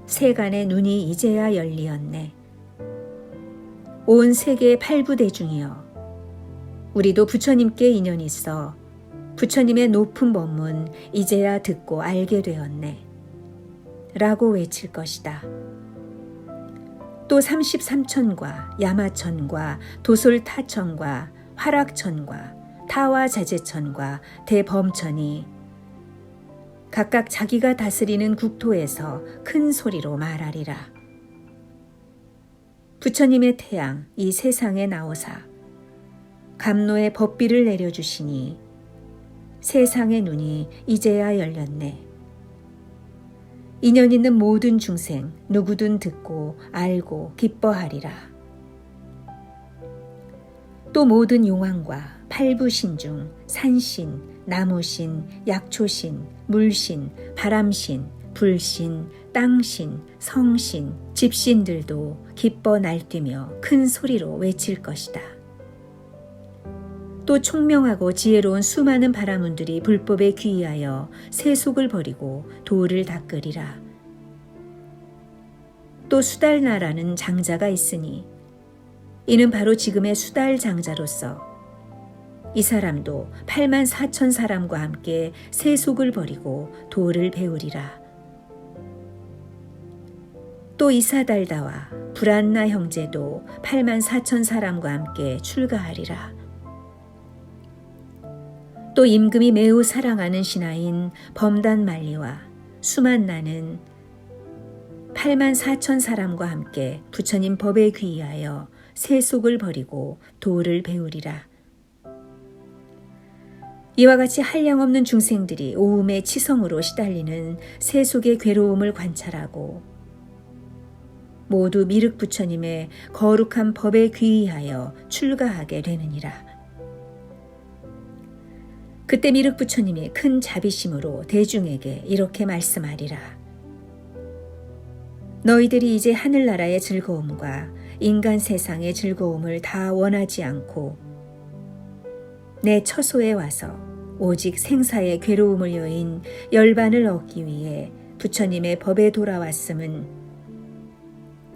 세간의 눈이 이제야 열리었네. 온 세계의 8부대중이여 우리도 부처님께 인연이 있어 부처님의 높은 법문 이제야 듣고 알게 되었네 라고 외칠 것이다. 또 33천과 야마천과 도솔타천과 화락천과 타와자재천과 대범천이 각각 자기가 다스리는 국토에서 큰 소리로 말하리라. 부처님의 태양 이 세상에 나오사 감로의 법비를 내려주시니 세상의 눈이 이제야 열렸네. 인연 있는 모든 중생 누구든 듣고 알고 기뻐하리라. 또 모든 용왕과 팔부신, 산신, 나무신, 약초신, 물신, 바람신, 불신, 땅신, 성신, 집신들도 기뻐 날뛰며 큰 소리로 외칠 것이다. 또 총명하고 지혜로운 수많은 바라문들이 불법에 귀의하여 세속을 버리고 도를 닦으리라. 또 수달나라는 장자가 있으니 이는 바로 지금의 수달 장자로서 이 사람도 8만 4천 사람과 함께 세속을 버리고 도를 배우리라. 또 이사달다와 불안나 형제도 8만 4천 사람과 함께 출가하리라. 또 임금이 매우 사랑하는 신하인 범단말리와 수만나는 8만 4천 사람과 함께 부처님 법에 귀의하여 세속을 버리고 도를 배우리라. 이와 같이 한량없는 중생들이 오음의 치성으로 시달리는 세속의 괴로움을 관찰하고 모두 미륵 부처님의 거룩한 법에 귀의하여 출가하게 되느니라. 그때 미륵 부처님이 큰 자비심으로 대중에게 이렇게 말씀하리라. 너희들이 이제 하늘나라의 즐거움과 인간 세상의 즐거움을 다 원하지 않고 내 처소에 와서 오직 생사의 괴로움을 여인 열반을 얻기 위해 부처님의 법에 돌아왔음은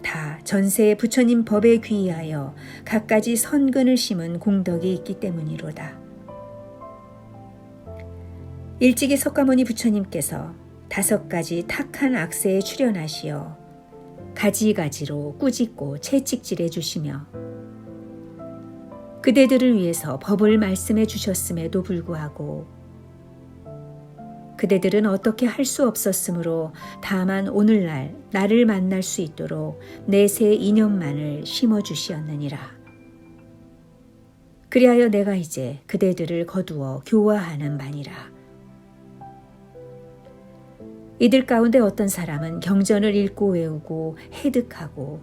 다 전세의 부처님 법에 귀의하여 갖가지 선근을 심은 공덕이 있기 때문이로다. 일찍이 석가모니 부처님께서 5가지 탁한 악세에 출연하시어 가지가지로 꾸짖고 채찍질해 주시며 그대들을 위해서 법을 말씀해 주셨음에도 불구하고 그대들은 어떻게 할 수 없었으므로 다만 오늘날 나를 만날 수 있도록 내세 인연만을 심어주시었느니라. 그리하여 내가 이제 그대들을 거두어 교화하는 바니라. 이들 가운데 어떤 사람은 경전을 읽고 외우고 해득하고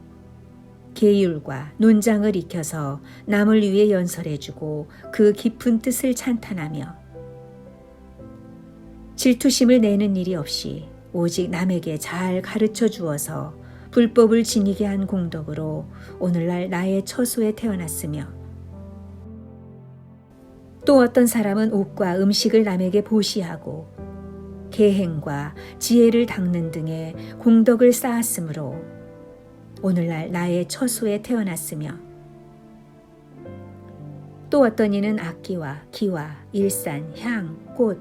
계율과 논장을 익혀서 남을 위해 연설해주고 그 깊은 뜻을 찬탄하며 질투심을 내는 일이 없이 오직 남에게 잘 가르쳐 주어서 불법을 지니게 한 공덕으로 오늘날 나의 처소에 태어났으며 또 어떤 사람은 옷과 음식을 남에게 보시하고 계행과 지혜를 닦는 등의 공덕을 쌓았으므로 오늘날 나의 처소에 태어났으며 또 어떤 이는 악기와 기와 일산, 향, 꽃,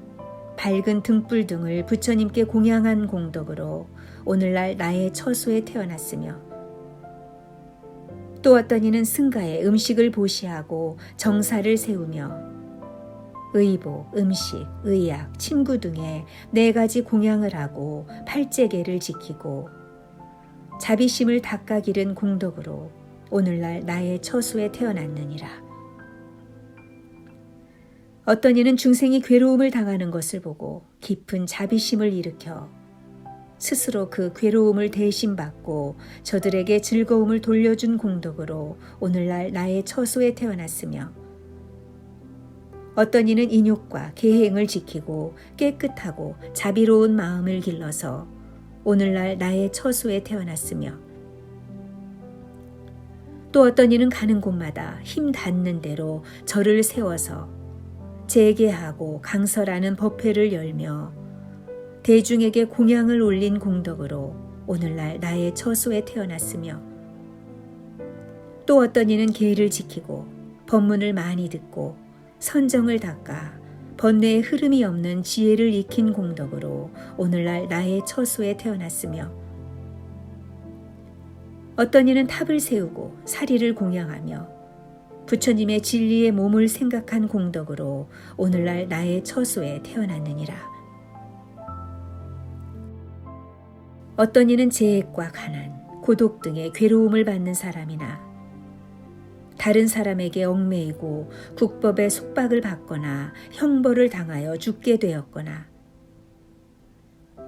밝은 등불 등을 부처님께 공양한 공덕으로 오늘날 나의 처소에 태어났으며 또 어떤 이는 승가의 음식을 보시하고 정사를 세우며 의보, 음식, 의약, 침구 등의 4가지 공양을 하고 8제계를 지키고 자비심을 닦아 기른 공덕으로 오늘날 나의 처소에 태어났느니라. 어떤 이는 중생이 괴로움을 당하는 것을 보고 깊은 자비심을 일으켜 스스로 그 괴로움을 대신 받고 저들에게 즐거움을 돌려준 공덕으로 오늘날 나의 처소에 태어났으며 어떤 이는 인욕과 계행을 지키고 깨끗하고 자비로운 마음을 길러서 오늘날 나의 처소에 태어났으며 또 어떤 이는 가는 곳마다 힘 닿는 대로 절을 세워서 재개하고 강설하는 법회를 열며 대중에게 공양을 올린 공덕으로 오늘날 나의 처소에 태어났으며 또 어떤 이는 계의를 지키고 법문을 많이 듣고 선정을 닦아 번뇌의 흐름이 없는 지혜를 익힌 공덕으로 오늘날 나의 처소에 태어났으며 어떤 이는 탑을 세우고 사리를 공양하며 부처님의 진리의 몸을 생각한 공덕으로 오늘날 나의 처소에 태어났느니라. 어떤 이는 재액과 가난, 고독 등의 괴로움을 받는 사람이나 다른 사람에게 얽매이고 국법의 속박을 받거나 형벌을 당하여 죽게 되었거나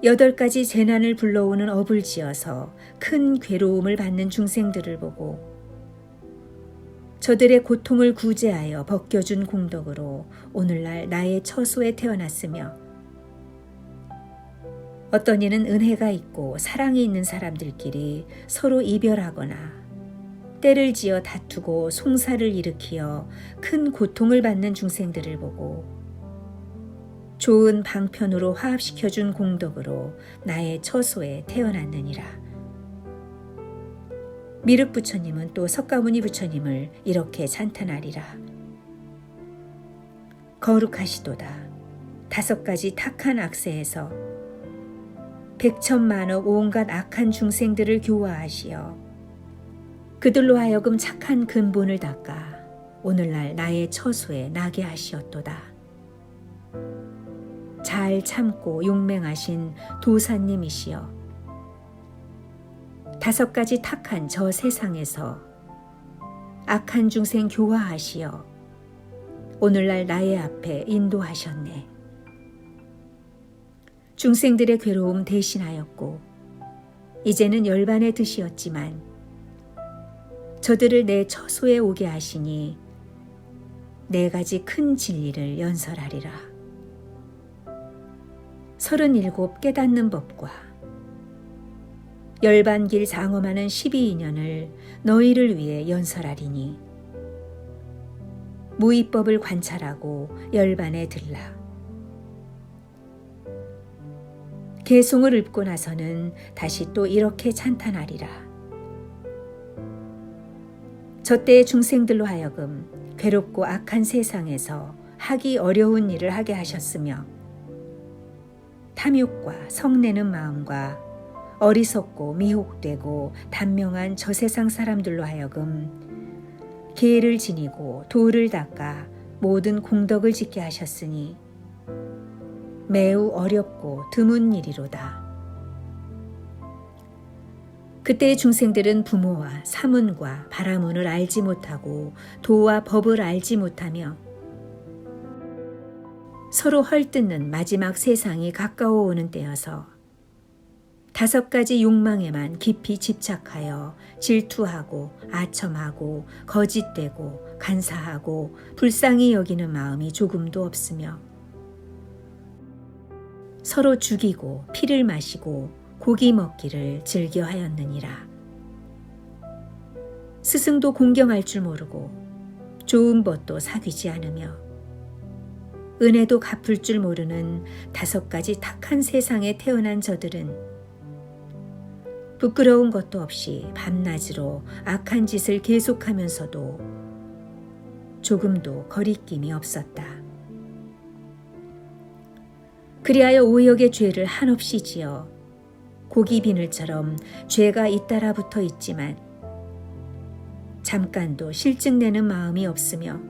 8가지 재난을 불러오는 업을 지어서 큰 괴로움을 받는 중생들을 보고 저들의 고통을 구제하여 벗겨준 공덕으로 오늘날 나의 처소에 태어났으며 어떤 이는 은혜가 있고 사랑이 있는 사람들끼리 서로 이별하거나 때를 지어 다투고 송사를 일으키어 큰 고통을 받는 중생들을 보고 좋은 방편으로 화합시켜준 공덕으로 나의 처소에 태어났느니라. 미륵 부처님은 또 석가모니 부처님을 이렇게 찬탄하리라. 거룩하시도다. 5가지 탁한 악세에서 백천만억 온갖 악한 중생들을 교화하시어 그들로 하여금 착한 근본을 닦아 오늘날 나의 처소에 나게 하시었도다. 잘 참고 용맹하신 도사님이시여 5가지 탁한 저 세상에서 악한 중생 교화하시어 오늘날 나의 앞에 인도하셨네. 중생들의 괴로움 대신하였고 이제는 열반의 듯이었지만 저들을 내 처소에 오게 하시니 4가지 큰 진리를 연설하리라. 37 깨닫는 법과 열반길 장엄하는 12인연을 너희를 위해 연설하리니 무의법을 관찰하고 열반에 들라. 개송을 읊고 나서는 다시 또 이렇게 찬탄하리라. 저때의 중생들로 하여금 괴롭고 악한 세상에서 하기 어려운 일을 하게 하셨으며 탐욕과 성내는 마음과 어리석고 미혹되고 단명한 저 세상 사람들로 하여금 계를 지니고 도를 닦아 모든 공덕을 짓게 하셨으니 매우 어렵고 드문 일이로다. 그때의 중생들은 부모와 사문과 바라문을 알지 못하고 도와 법을 알지 못하며 서로 헐뜯는 마지막 세상이 가까워 오는 때여서 5가지 욕망에만 깊이 집착하여 질투하고 아첨하고 거짓되고 간사하고 불쌍히 여기는 마음이 조금도 없으며 서로 죽이고 피를 마시고 고기 먹기를 즐겨하였느니라. 스승도 공경할 줄 모르고 좋은 벗도 사귀지 않으며 은혜도 갚을 줄 모르는 5가지 탁한 세상에 태어난 저들은 부끄러운 것도 없이 밤낮으로 악한 짓을 계속하면서도 조금도 거리낌이 없었다. 그리하여 오역의 죄를 한없이 지어 고기 비늘처럼 죄가 잇따라 붙어 있지만 잠깐도 실증내는 마음이 없으며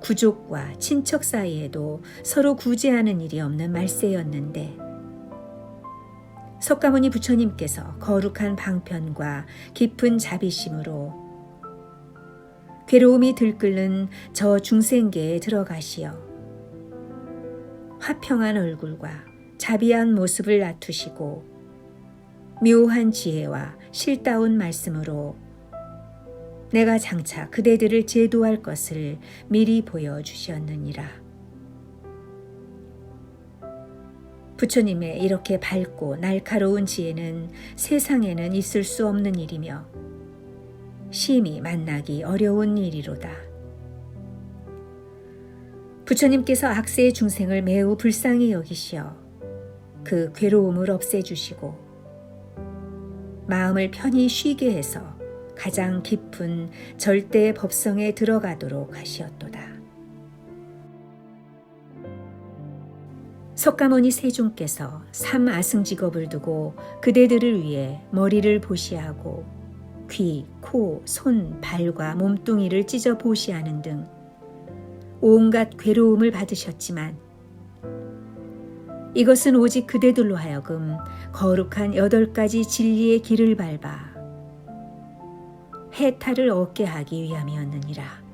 구족과 친척 사이에도 서로 구제하는 일이 없는 말세였는데 석가모니 부처님께서 거룩한 방편과 깊은 자비심으로 괴로움이 들끓는 저 중생계에 들어가시어 화평한 얼굴과 자비한 모습을 나투시고 묘한 지혜와 실다운 말씀으로 내가 장차 그대들을 제도할 것을 미리 보여주셨느니라. 부처님의 이렇게 밝고 날카로운 지혜는 세상에는 있을 수 없는 일이며 심히 만나기 어려운 일이로다. 부처님께서 악세의 중생을 매우 불쌍히 여기시어 그 괴로움을 없애주시고 마음을 편히 쉬게 해서 가장 깊은 절대의 법성에 들어가도록 하시었도다. 석가모니 세존께서 3아승직업을 두고 그대들을 위해 머리를 보시하고 귀, 코, 손, 발과 몸뚱이를 찢어 보시하는 등 온갖 괴로움을 받으셨지만 이것은 오직 그대들로 하여금 거룩한 8가지 진리의 길을 밟아 해탈을 얻게 하기 위함이었느니라.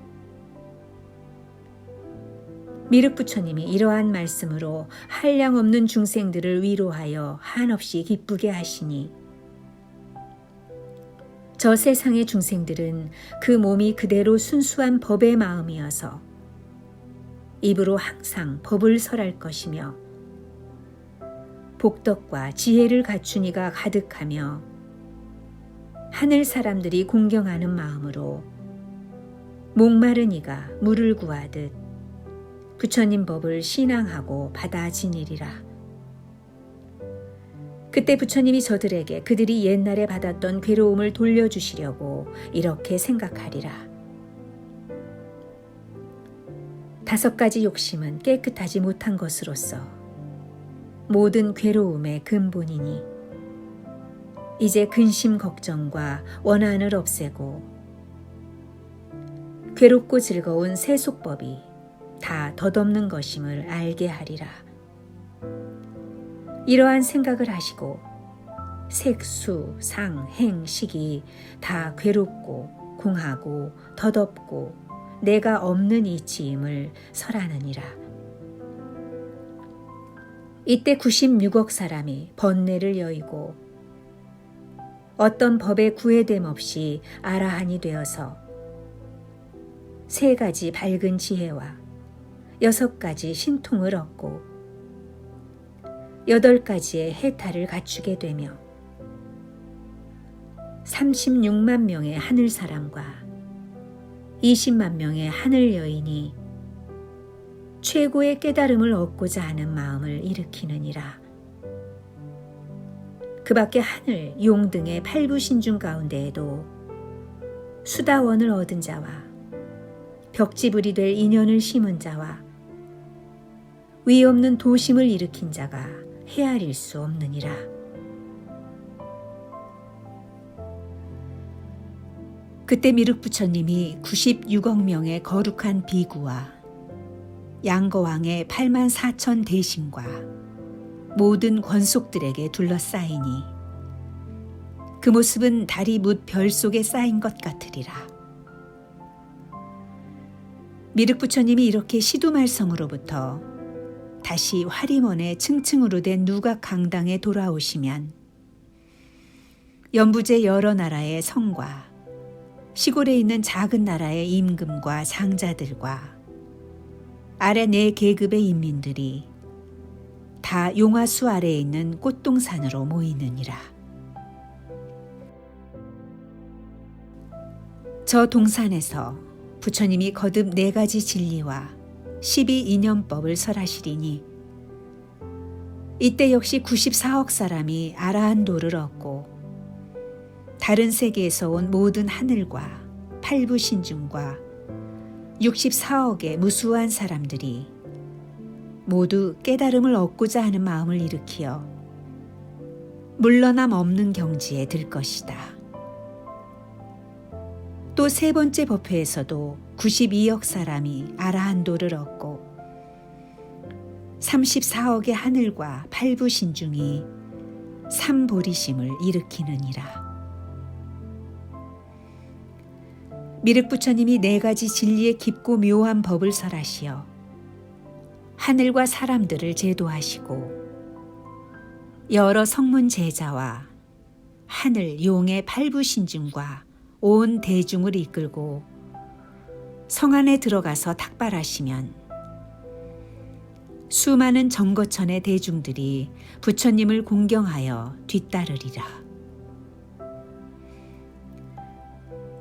미륵부처님이 이러한 말씀으로 한량없는 중생들을 위로하여 한없이 기쁘게 하시니 저 세상의 중생들은 그 몸이 그대로 순수한 법의 마음이어서 입으로 항상 법을 설할 것이며 복덕과 지혜를 갖춘 이가 가득하며 하늘 사람들이 공경하는 마음으로 목마른 이가 물을 구하듯 부처님 법을 신앙하고 받아 지니리라. 그때 부처님이 저들에게 그들이 옛날에 받았던 괴로움을 돌려주시려고 이렇게 생각하리라. 5가지 욕심은 깨끗하지 못한 것으로서 모든 괴로움의 근본이니 이제 근심 걱정과 원한을 없애고 괴롭고 즐거운 세속법이 다 덧없는 것임을 알게 하리라. 이러한 생각을 하시고 색수, 상, 행, 식이 다 괴롭고 공하고 덧없고 내가 없는 이치임을 설하느니라. 이때 96억 사람이 번뇌를 여의고 어떤 법의 구애됨 없이 아라한이 되어서 3가지 밝은 지혜와 6가지 신통을 얻고 8가지의 해탈을 갖추게 되며 36만 명의 하늘 사람과 20만 명의 하늘 여인이 최고의 깨달음을 얻고자 하는 마음을 일으키느니라. 그 밖에 하늘, 용 등의 8부신중 가운데에도 수다원을 얻은 자와 벽지불이 될 인연을 심은 자와 위 없는 도심을 일으킨 자가 헤아릴 수 없느니라. 그때 미륵부처님이 96억 명의 거룩한 비구와 양거왕의 8만 4천 대신과 모든 권속들에게 둘러싸이니 그 모습은 달이 뭇 별 속에 쌓인 것 같으리라. 미륵부처님이 이렇게 시두말성으로부터 다시 화림원의 층층으로 된 누각 강당에 돌아오시면 연부제 여러 나라의 성과 시골에 있는 작은 나라의 임금과 상자들과 아래 4계급의 인민들이 다 용화수 아래에 있는 꽃동산으로 모이느니라. 저 동산에서 부처님이 거듭 4가지 진리와 12인연법을 설하시리니 이때 역시 94억 사람이 아라한도를 얻고 다른 세계에서 온 모든 하늘과 8부신중과 64억의 무수한 사람들이 모두 깨달음을 얻고자 하는 마음을 일으키어 물러남 없는 경지에 들 것이다. 또 3번째 법회에서도 92억 사람이 아라한도를 얻고 34억의 하늘과 8부신중이 삼보리심을 일으키느니라. 미륵부처님이 4가지 진리의 깊고 묘한 법을 설하시어 하늘과 사람들을 제도하시고 여러 성문 제자와 하늘 용의 8부신중과 온 대중을 이끌고 성 안에 들어가서 탁발하시면 수많은 정거천의 대중들이 부처님을 공경하여 뒤따르리라.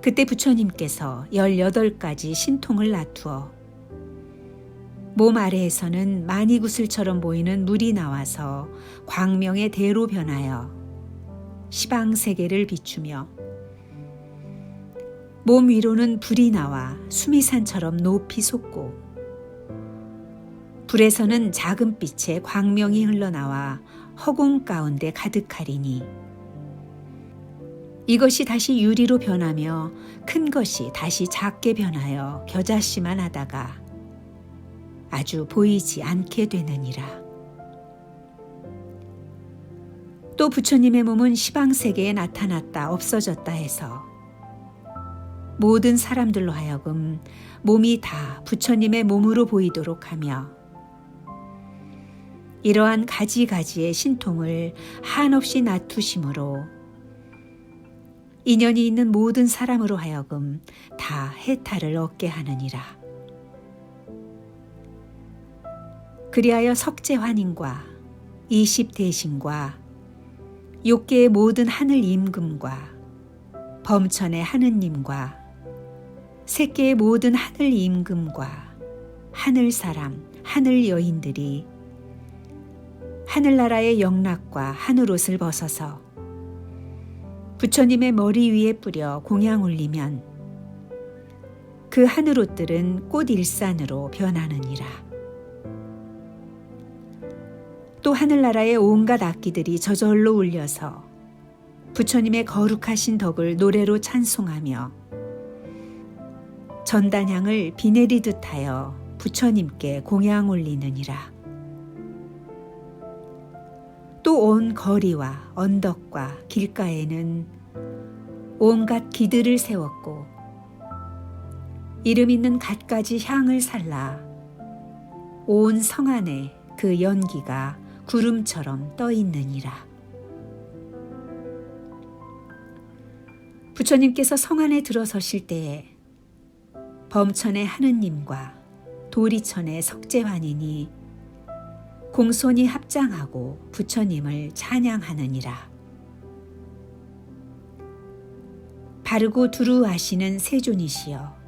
그때 부처님께서 18가지 신통을 나투어 몸 아래에서는 마니구슬처럼 보이는 물이 나와서 광명의 대로 변하여 시방세계를 비추며 몸 위로는 불이 나와 수미산처럼 높이 솟고 불에서는 작은 빛의 광명이 흘러나와 허공 가운데 가득하리니 이것이 다시 유리로 변하며 큰 것이 다시 작게 변하여 겨자씨만 하다가 아주 보이지 않게 되느니라. 또 부처님의 몸은 시방세계에 나타났다 없어졌다 해서 모든 사람들로 하여금 몸이 다 부처님의 몸으로 보이도록 하며 이러한 가지가지의 신통을 한없이 나투심으로 인연이 있는 모든 사람으로 하여금 다 해탈을 얻게 하느니라. 그리하여 석재환인과 20대신과 6개의 모든 하늘 임금과 범천의 하느님과 3개의 모든 하늘 임금과 하늘 사람, 하늘 여인들이 하늘나라의 영락과 하늘옷을 벗어서 부처님의 머리 위에 뿌려 공양 올리면 그 하늘옷들은 꽃일산으로 변하느니라. 또 하늘나라의 온갖 악기들이 저절로 울려서 부처님의 거룩하신 덕을 노래로 찬송하며 전단향을 비 내리듯 하여 부처님께 공양 올리느니라. 또 온 거리와 언덕과 길가에는 온갖 기들을 세웠고 이름 있는 갖가지 향을 살라 온 성 안에 그 연기가 구름처럼 떠 있느니라. 부처님께서 성 안에 들어서실 때에 범천의 하느님과 도리천의 석재환인이 공손히 합장하고 부처님을 찬양하느니라. 바르고 두루하시는 세존이시여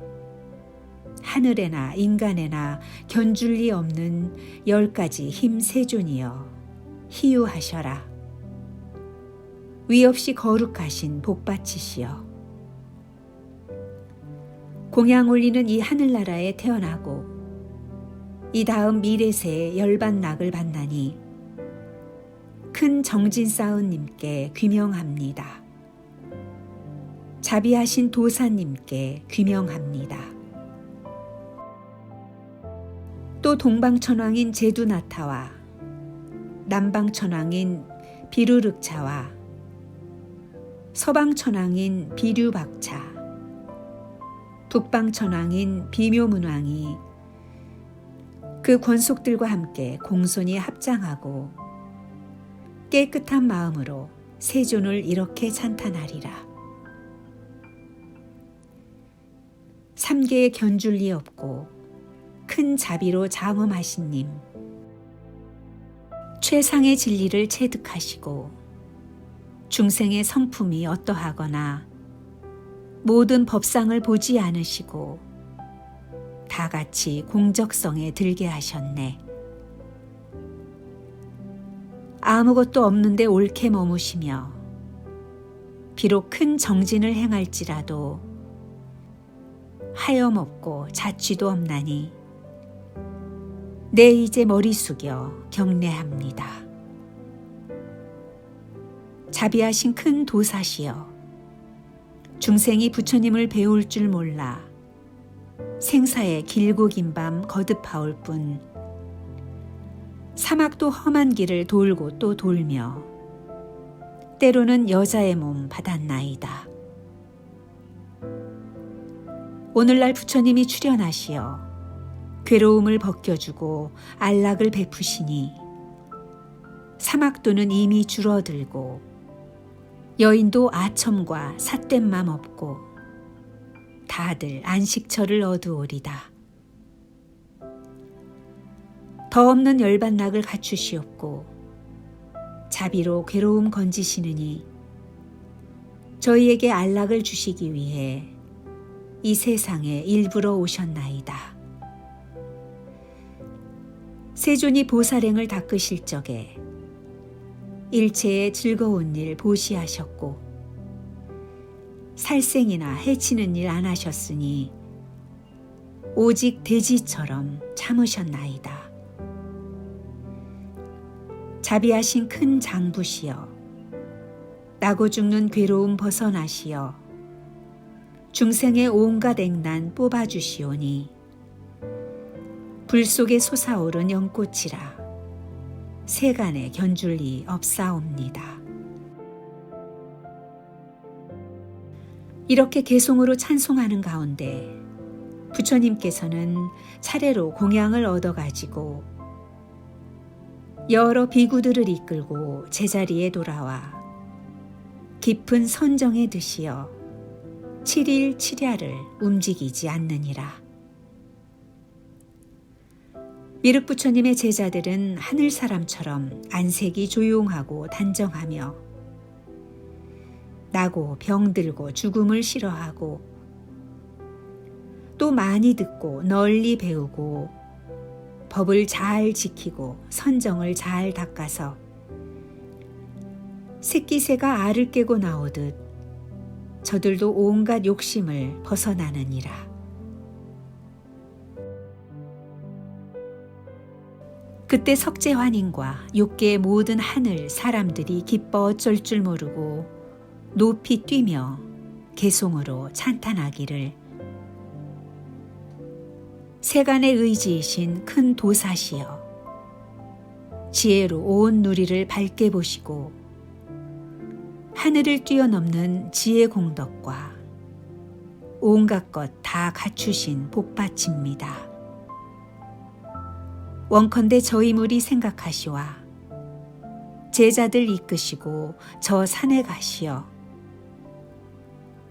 하늘에나 인간에나 견줄 리 없는 10가지 힘 세존이여 희유하셔라. 위없이 거룩하신 복받치시여 공양 올리는 이 하늘나라에 태어나고 이 다음 미래세에 열반낙을 받나니 큰 정진 쌓은 님께 귀명합니다. 자비하신 도사님께 귀명합니다. 또 동방천왕인 제두나타와 남방천왕인 비루륵차와 서방천왕인 비류박차, 북방천왕인 비묘문왕이 그 권속들과 함께 공손히 합장하고 깨끗한 마음으로 세존을 이렇게 찬탄하리라. 3계에 견줄 리 없고 큰 자비로 장엄하신 님, 최상의 진리를 체득하시고 중생의 성품이 어떠하거나 모든 법상을 보지 않으시고 다 같이 공적성에 들게 하셨네. 아무것도 없는데 옳게 머무시며 비록 큰 정진을 행할지라도 하염없고 자취도 없나니 내 이제 머리 숙여 경례합니다. 자비하신 큰 도사시여 중생이 부처님을 배울 줄 몰라 생사의 길고 긴 밤 거듭하올 뿐 사막도 험한 길을 돌고 또 돌며 때로는 여자의 몸 받았나이다. 오늘날 부처님이 출현하시어 괴로움을 벗겨주고 안락을 베푸시니 사막도는 이미 줄어들고 여인도 아첨과 삿된 맘 없고 다들 안식처를 얻으오리다. 더 없는 열반낙을 갖추시옵고 자비로 괴로움 건지시느니 저희에게 안락을 주시기 위해 이 세상에 일부러 오셨나이다. 세존이 보살행을 닦으실 적에 일체의 즐거운 일 보시하셨고 살생이나 해치는 일 안 하셨으니 오직 돼지처럼 참으셨나이다. 자비하신 큰 장부시여 나고 죽는 괴로움 벗어나시어 중생의 온갖 액난 뽑아주시오니 불 속에 솟아오른 연꽃이라 세간에 견줄 리 없사옵니다. 이렇게 개송으로 찬송하는 가운데 부처님께서는 차례로 공양을 얻어가지고 여러 비구들을 이끌고 제자리에 돌아와 깊은 선정에 드시어 7일 7야를 움직이지 않느니라. 미륵부처님의 제자들은 하늘사람처럼 안색이 조용하고 단정하며 나고 병들고 죽음을 싫어하고 또 많이 듣고 널리 배우고 법을 잘 지키고 선정을 잘 닦아서 새끼새가 알을 깨고 나오듯 저들도 온갖 욕심을 벗어나느니라. 그때 석재환인과 욕계의 모든 하늘 사람들이 기뻐 어쩔 줄 모르고 높이 뛰며 개송으로 찬탄하기를 세간의 의지이신 큰 도사시여 지혜로 온 누리를 밝게 보시고 하늘을 뛰어넘는 지혜 공덕과 온갖 것 다 갖추신 복받칩니다. 원컨대 저희 무리 생각하시와 제자들 이끄시고 저 산에 가시어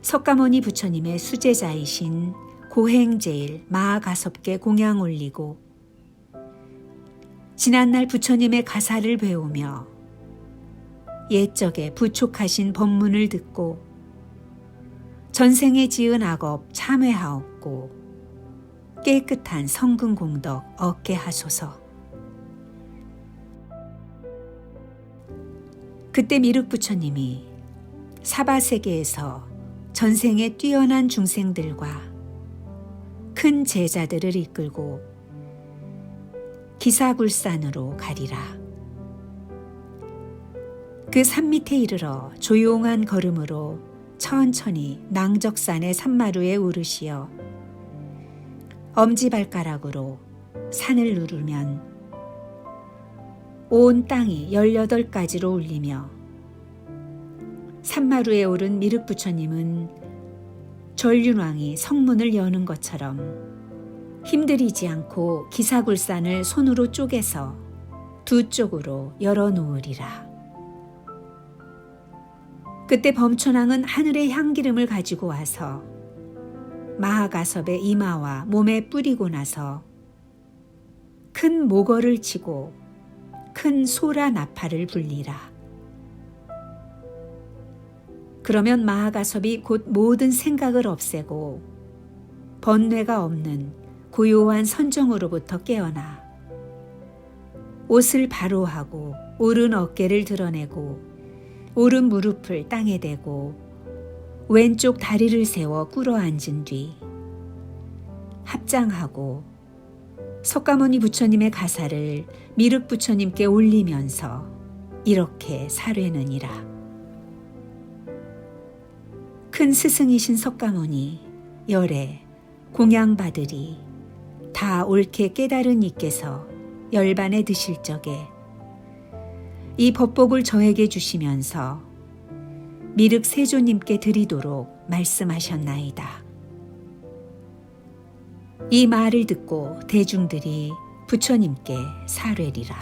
석가모니 부처님의 수제자이신 고행제일 마하가섭께 공양 올리고 지난날 부처님의 가사를 배우며 옛적에 부촉하신 법문을 듣고 전생에 지은 악업 참회하옵고 깨끗한 성근 공덕 얻게 하소서. 그때 미륵 부처님이 사바세계에서 전생에 뛰어난 중생들과 큰 제자들을 이끌고 기사굴산으로 가리라. 그 산 밑에 이르러 조용한 걸음으로 천천히 낭적산의 산마루에 오르시어 엄지발가락으로 산을 누르면 온 땅이 18가지로 울리며 산마루에 오른 미륵 부처님은 전륜왕이 성문을 여는 것처럼 힘들이지 않고 기사굴산을 손으로 쪼개서 두 쪽으로 열어놓으리라. 그때 범천왕은 하늘의 향기름을 가지고 와서 마하가섭의 이마와 몸에 뿌리고 나서 큰 모거를 치고 큰 소라 나팔을 불리라. 그러면 마하가섭이 곧 모든 생각을 없애고 번뇌가 없는 고요한 선정으로부터 깨어나 옷을 바로 하고 오른 어깨를 드러내고 오른 무릎을 땅에 대고 왼쪽 다리를 세워 꿇어 앉은 뒤 합장하고 석가모니 부처님의 가사를 미륵 부처님께 올리면서 이렇게 사뢰느니라. 큰 스승이신 석가모니 열에 공양받으리 다 옳게 깨달은 이께서 열반에 드실 적에 이 법복을 저에게 주시면서 미륵 세조님께 드리도록 말씀하셨나이다. 이 말을 듣고 대중들이 부처님께 사뢰리라.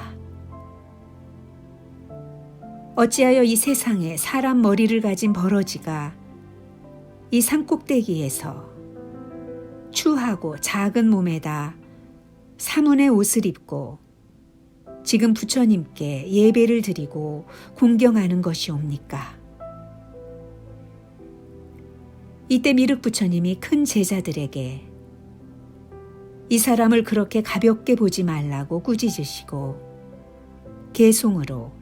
어찌하여 이 세상에 사람 머리를 가진 버러지가 이 산꼭대기에서 추하고 작은 몸에다 사문의 옷을 입고 지금 부처님께 예배를 드리고 공경하는 것이옵니까? 이때 미륵 부처님이 큰 제자들에게 이 사람을 그렇게 가볍게 보지 말라고 꾸짖으시고 개송으로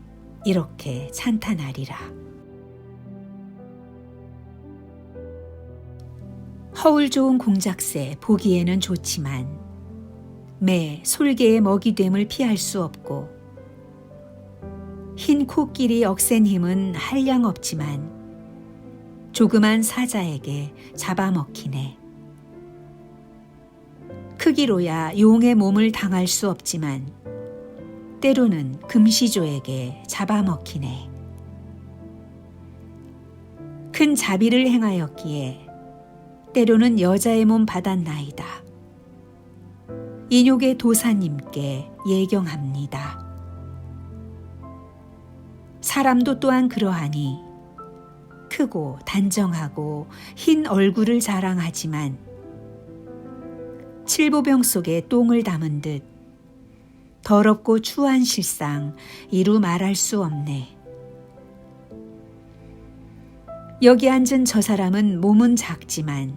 이렇게 찬탄하리라. 허울 좋은 공작새 보기에는 좋지만 매 솔개의 먹이됨을 피할 수 없고 흰 코끼리 억센 힘은 한량없지만 조그만 사자에게 잡아먹히네. 크기로야 용의 몸을 당할 수 없지만 때로는 금시조에게 잡아먹히네. 큰 자비를 행하였기에 때로는 여자의 몸 받았나이다. 인욕의 도사님께 예경합니다. 사람도 또한 그러하니 크고 단정하고 흰 얼굴을 자랑하지만 칠보병 속에 똥을 담은 듯 더럽고 추한 실상 이루 말할 수 없네. 여기 앉은 저 사람은 몸은 작지만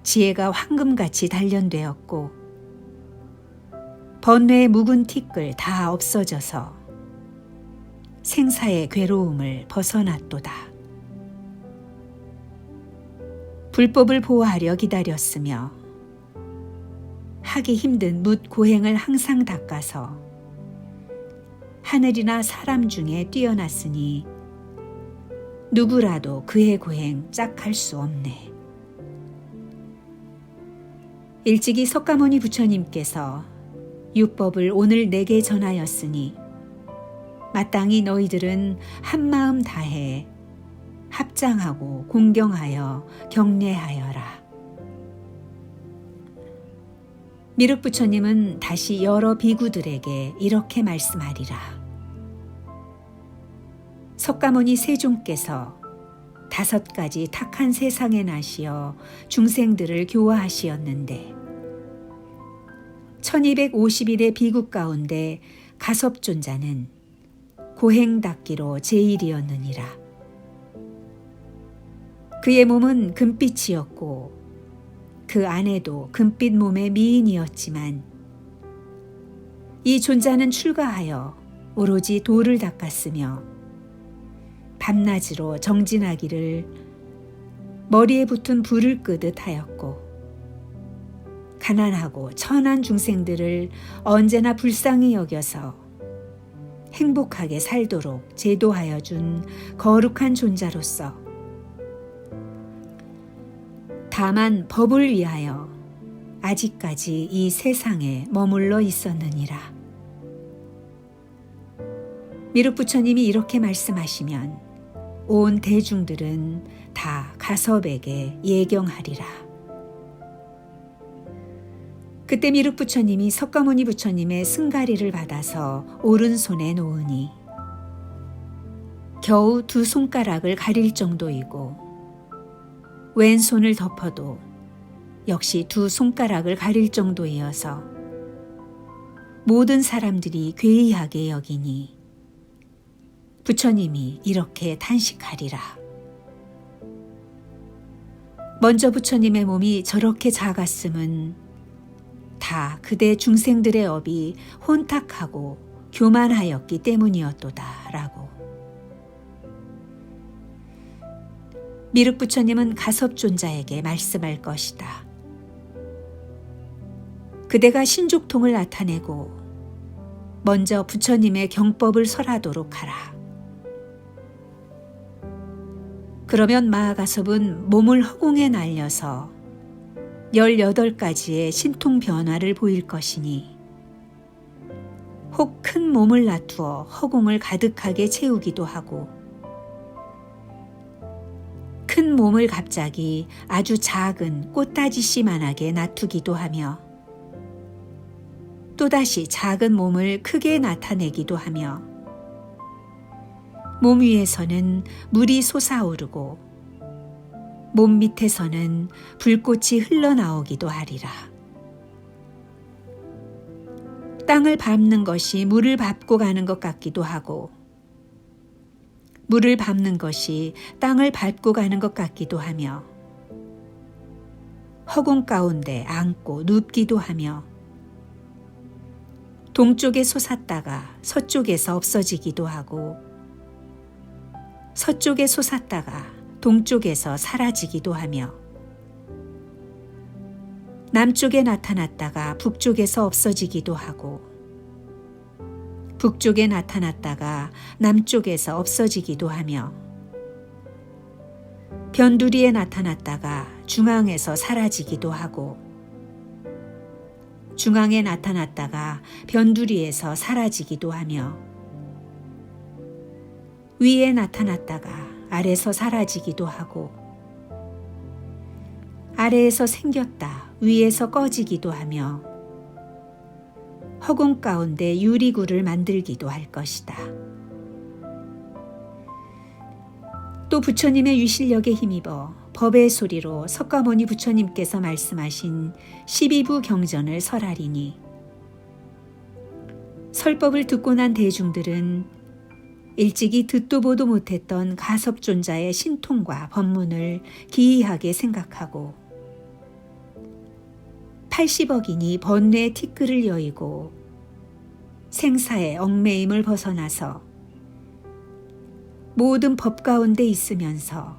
지혜가 황금같이 단련되었고 번뇌의 묵은 티끌 다 없어져서 생사의 괴로움을 벗어났도다. 불법을 보호하려 기다렸으며 하기 힘든 뭇 고행을 항상 닦아서 하늘이나 사람 중에 뛰어났으니 누구라도 그의 고행 짝할 수 없네. 일찍이 석가모니 부처님께서 율법을 오늘 내게 전하였으니 마땅히 너희들은 한마음 다해 합장하고 공경하여 경례하여라. 미륵 부처님은 다시 여러 비구들에게 이렇게 말씀하리라. 석가모니 세존께서 5가지 탁한 세상에 나시어 중생들을 교화하시었는데 1250일의 비구 가운데 가섭존자는 고행닦기로 제일이었느니라. 그의 몸은 금빛이었고 그 아내도 금빛 몸의 미인이었지만 이 존자는 출가하여 오로지 도를 닦았으며 밤낮으로 정진하기를 머리에 붙은 불을 끄듯 하였고 가난하고 천한 중생들을 언제나 불쌍히 여겨서 행복하게 살도록 제도하여 준 거룩한 존자로서 다만 법을 위하여 아직까지 이 세상에 머물러 있었느니라. 미륵 부처님이 이렇게 말씀하시면 온 대중들은 다 가섭에게 예경하리라. 그때 미륵 부처님이 석가모니 부처님의 승가리를 받아서 오른손에 놓으니 겨우 2 손가락을 가릴 정도이고 왼손을 덮어도 역시 2 손가락을 가릴 정도이어서 모든 사람들이 괴이하게 여기니 부처님이 이렇게 탄식하리라. 먼저 부처님의 몸이 저렇게 작았음은 다 그대 중생들의 업이 혼탁하고 교만하였기 때문이었도다 라고. 미륵 부처님은 가섭존자에게 말씀할 것이다. 그대가 신족통을 나타내고 먼저 부처님의 경법을 설하도록 하라. 그러면 마하가섭은 몸을 허공에 날려서 18가지의 신통 변화를 보일 것이니 혹 큰 몸을 놔두어 허공을 가득하게 채우기도 하고 큰 몸을 갑자기 아주 작은 꽃다지씨만하게 놔두기도 하며 또다시 작은 몸을 크게 나타내기도 하며 몸 위에서는 물이 솟아오르고 몸 밑에서는 불꽃이 흘러나오기도 하리라. 땅을 밟는 것이 물을 밟고 가는 것 같기도 하고 물을 밟는 것이 땅을 밟고 가는 것 같기도 하며 허공 가운데 앉고 눕기도 하며 동쪽에 솟았다가 서쪽에서 없어지기도 하고 서쪽에 솟았다가 동쪽에서 사라지기도 하며 남쪽에 나타났다가 북쪽에서 없어지기도 하고 북쪽에 나타났다가 남쪽에서 없어지기도 하며 변두리에 나타났다가 중앙에서 사라지기도 하고 중앙에 나타났다가 변두리에서 사라지기도 하며 위에 나타났다가 아래에서 사라지기도 하고 아래에서 생겼다 위에서 꺼지기도 하며 허공 가운데 유리구를 만들기도 할 것이다. 또 부처님의 유실력에 힘입어 법의 소리로 석가모니 부처님께서 말씀하신 12부 경전을 설하리니 설법을 듣고 난 대중들은 일찍이 듣도 보도 못했던 가섭존자의 신통과 법문을 기이하게 생각하고 80억인이 번뇌의 티끌을 여의고 생사의 얽매임을 벗어나서 모든 법 가운데 있으면서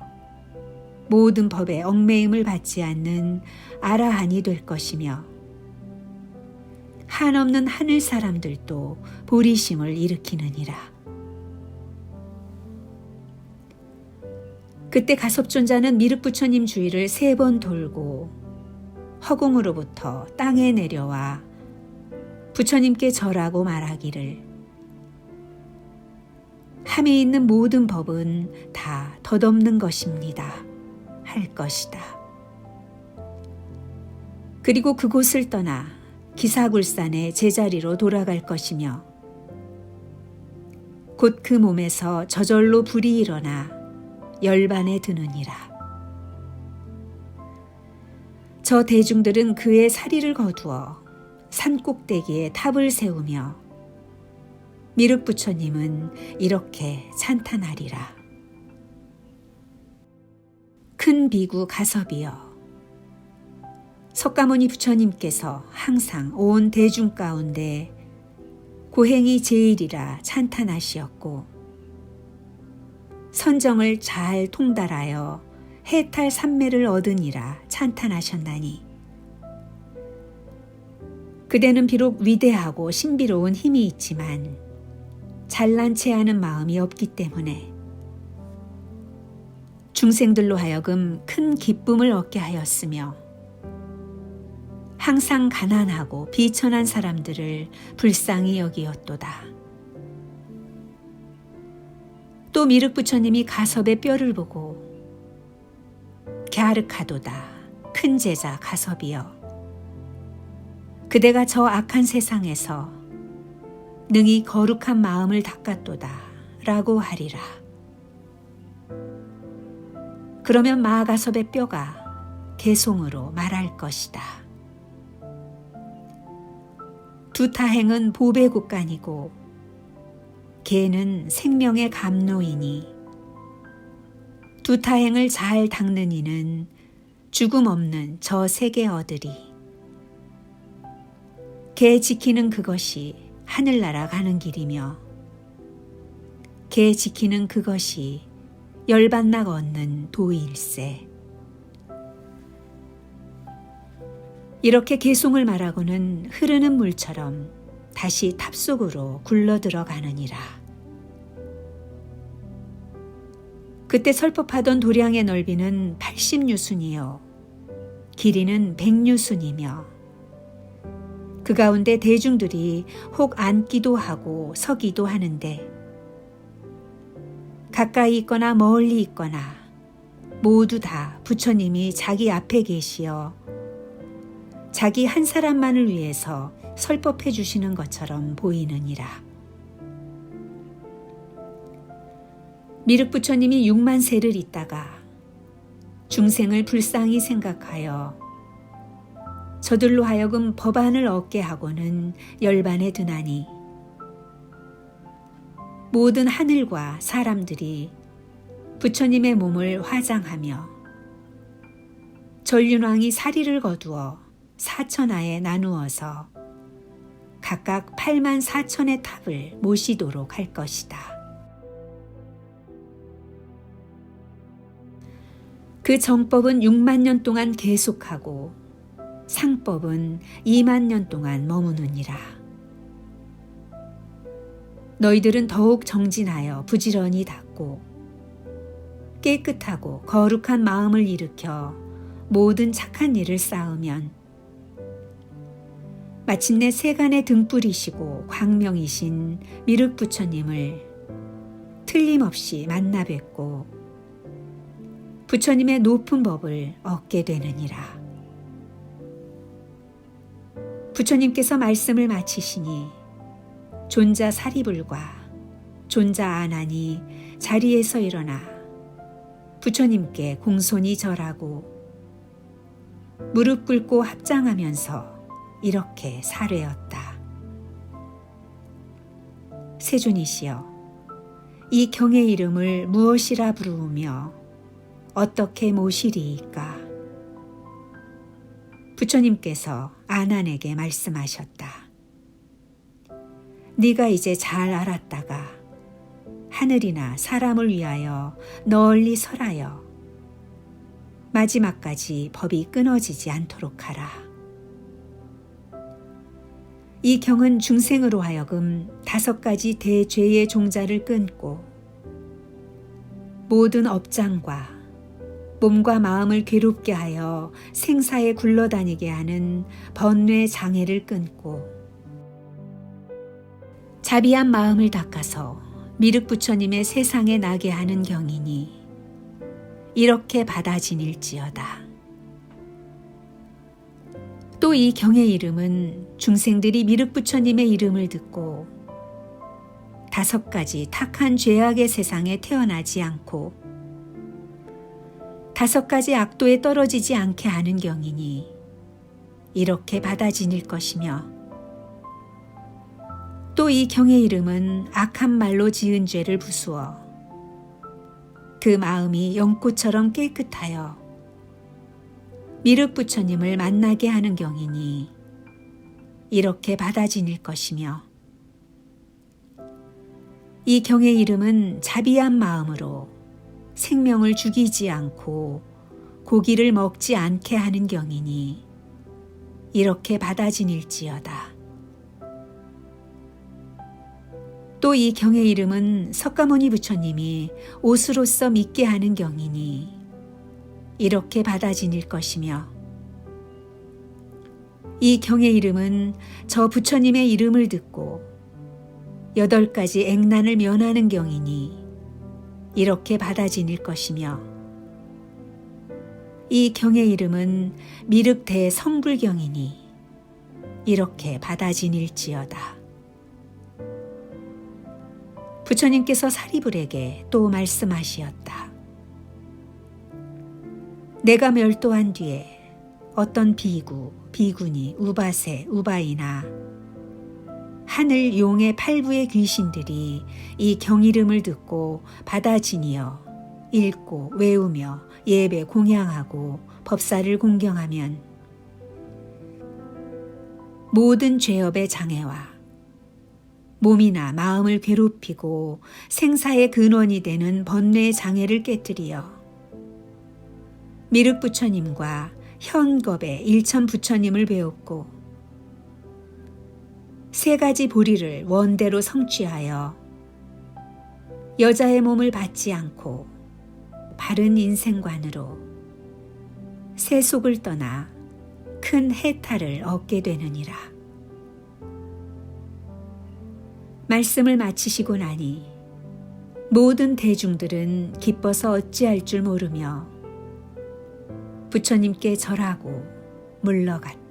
모든 법의 얽매임을 받지 않는 아라한이 될 것이며 한없는 하늘 사람들도 보리심을 일으키느니라. 그때 가섭존자는 미륵 부처님 주위를 3번 돌고 허공으로부터 땅에 내려와 부처님께 절하고 말하기를 함에 있는 모든 법은 다 덧없는 것입니다. 할 것이다. 그리고 그곳을 떠나 기사굴산의 제자리로 돌아갈 것이며 곧 그 몸에서 저절로 불이 일어나 열반에 드느니라. 저 대중들은 그의 사리를 거두어 산꼭대기에 탑을 세우며 미륵부처님은 이렇게 찬탄하리라. 큰 비구 가섭이여, 석가모니 부처님께서 항상 온 대중 가운데 고행이 제일이라 찬탄하시었고 선정을 잘 통달하여 해탈 삼매를 얻으니라 찬탄하셨나니 그대는 비록 위대하고 신비로운 힘이 있지만 잘난 체하는 마음이 없기 때문에 중생들로 하여금 큰 기쁨을 얻게 하였으며 항상 가난하고 비천한 사람들을 불쌍히 여기었도다. 또 미륵부처님이 가섭의 뼈를 보고 갸륵하도다. 큰 제자 가섭이여, 그대가 저 악한 세상에서 능히 거룩한 마음을 닦았도다 라고 하리라. 그러면 마가섭의 뼈가 개송으로 말할 것이다. 두타행은 보배 국간이고 개는 생명의 감노이니 두타행을 잘 닦는 이는 죽음 없는 저 세계 얻으리. 개 지키는 그것이 하늘나라 가는 길이며 개 지키는 그것이 열반낙 얻는 도일세. 이렇게 개송을 말하고는 흐르는 물처럼 다시 탑 속으로 굴러 들어가느니라. 그때 설법하던 도량의 넓이는 80유순이요 길이는 100유순이며 그 가운데 대중들이 혹 앉기도 하고 서기도 하는데 가까이 있거나 멀리 있거나 모두 다 부처님이 자기 앞에 계시어 자기 한 사람만을 위해서 설법해 주시는 것처럼 보이느니라. 미륵부처님이 6만 세를 있다가 중생을 불쌍히 생각하여 저들로 하여금 법안을 얻게 하고는 열반에 드나니 모든 하늘과 사람들이 부처님의 몸을 화장하며 전륜왕이 사리를 거두어 사천하에 나누어서 각각 8만 4천의 탑을 모시도록 할 것이다. 그 정법은 6만 년 동안 계속하고 상법은 2만 년 동안 머무느니라. 너희들은 더욱 정진하여 부지런히 닦고 깨끗하고 거룩한 마음을 일으켜 모든 착한 일을 쌓으면 마침내 세간의 등불이시고 광명이신 미륵부처님을 틀림없이 만나 뵙고 부처님의 높은 법을 얻게 되느니라. 부처님께서 말씀을 마치시니 존자 사리불과 존자 아난이 자리에서 일어나 부처님께 공손히 절하고 무릎 꿇고 합장하면서 이렇게 사뢰었다. 세존이시여, 이 경의 이름을 무엇이라 부르며 어떻게 모시리이까? 부처님께서 아난에게 말씀하셨다. 네가 이제 잘 알았다가 하늘이나 사람을 위하여 널리 설하여 마지막까지 법이 끊어지지 않도록 하라. 이 경은 중생으로 하여금 5가지 대죄의 종자를 끊고 모든 업장과 몸과 마음을 괴롭게 하여 생사에 굴러다니게 하는 번뇌 장애를 끊고 자비한 마음을 닦아서 미륵 부처님의 세상에 나게 하는 경이니 이렇게 받아 지닐지어다. 또 이 경의 이름은 중생들이 미륵 부처님의 이름을 듣고 5가지 탁한 죄악의 세상에 태어나지 않고 5가지 악도에 떨어지지 않게 하는 경이니 이렇게 받아 지닐 것이며, 또 이 경의 이름은 악한 말로 지은 죄를 부수어 그 마음이 연꽃처럼 깨끗하여 미륵 부처님을 만나게 하는 경이니 이렇게 받아 지닐 것이며, 이 경의 이름은 자비한 마음으로 생명을 죽이지 않고 고기를 먹지 않게 하는 경이니 이렇게 받아 지닐지어다. 또 이 경의 이름은 석가모니 부처님이 옷으로서 믿게 하는 경이니 이렇게 받아 지닐 것이며, 이 경의 이름은 저 부처님의 이름을 듣고 8가지 액난을 면하는 경이니 이렇게 받아 지닐 것이며, 이 경의 이름은 미륵 대성불경이니 이렇게 받아 지닐지어다. 부처님께서 사리불에게 또 말씀하시었다. 내가 멸도한 뒤에 어떤 비구, 비구니, 우바세, 우바이나 하늘 용의 8부의 귀신들이 이 경이름을 듣고 받아 지니어 읽고 외우며 예배 공양하고 법사를 공경하면 모든 죄업의 장애와 몸이나 마음을 괴롭히고 생사의 근원이 되는 번뇌의 장애를 깨뜨리어 미륵 부처님과 현겁의 일천 부처님을 배웠고 3가지 보리를 원대로 성취하여 여자의 몸을 받지 않고 바른 인생관으로 세속을 떠나 큰 해탈을 얻게 되느니라. 말씀을 마치시고 나니 모든 대중들은 기뻐서 어찌할 줄 모르며 부처님께 절하고 물러갔다.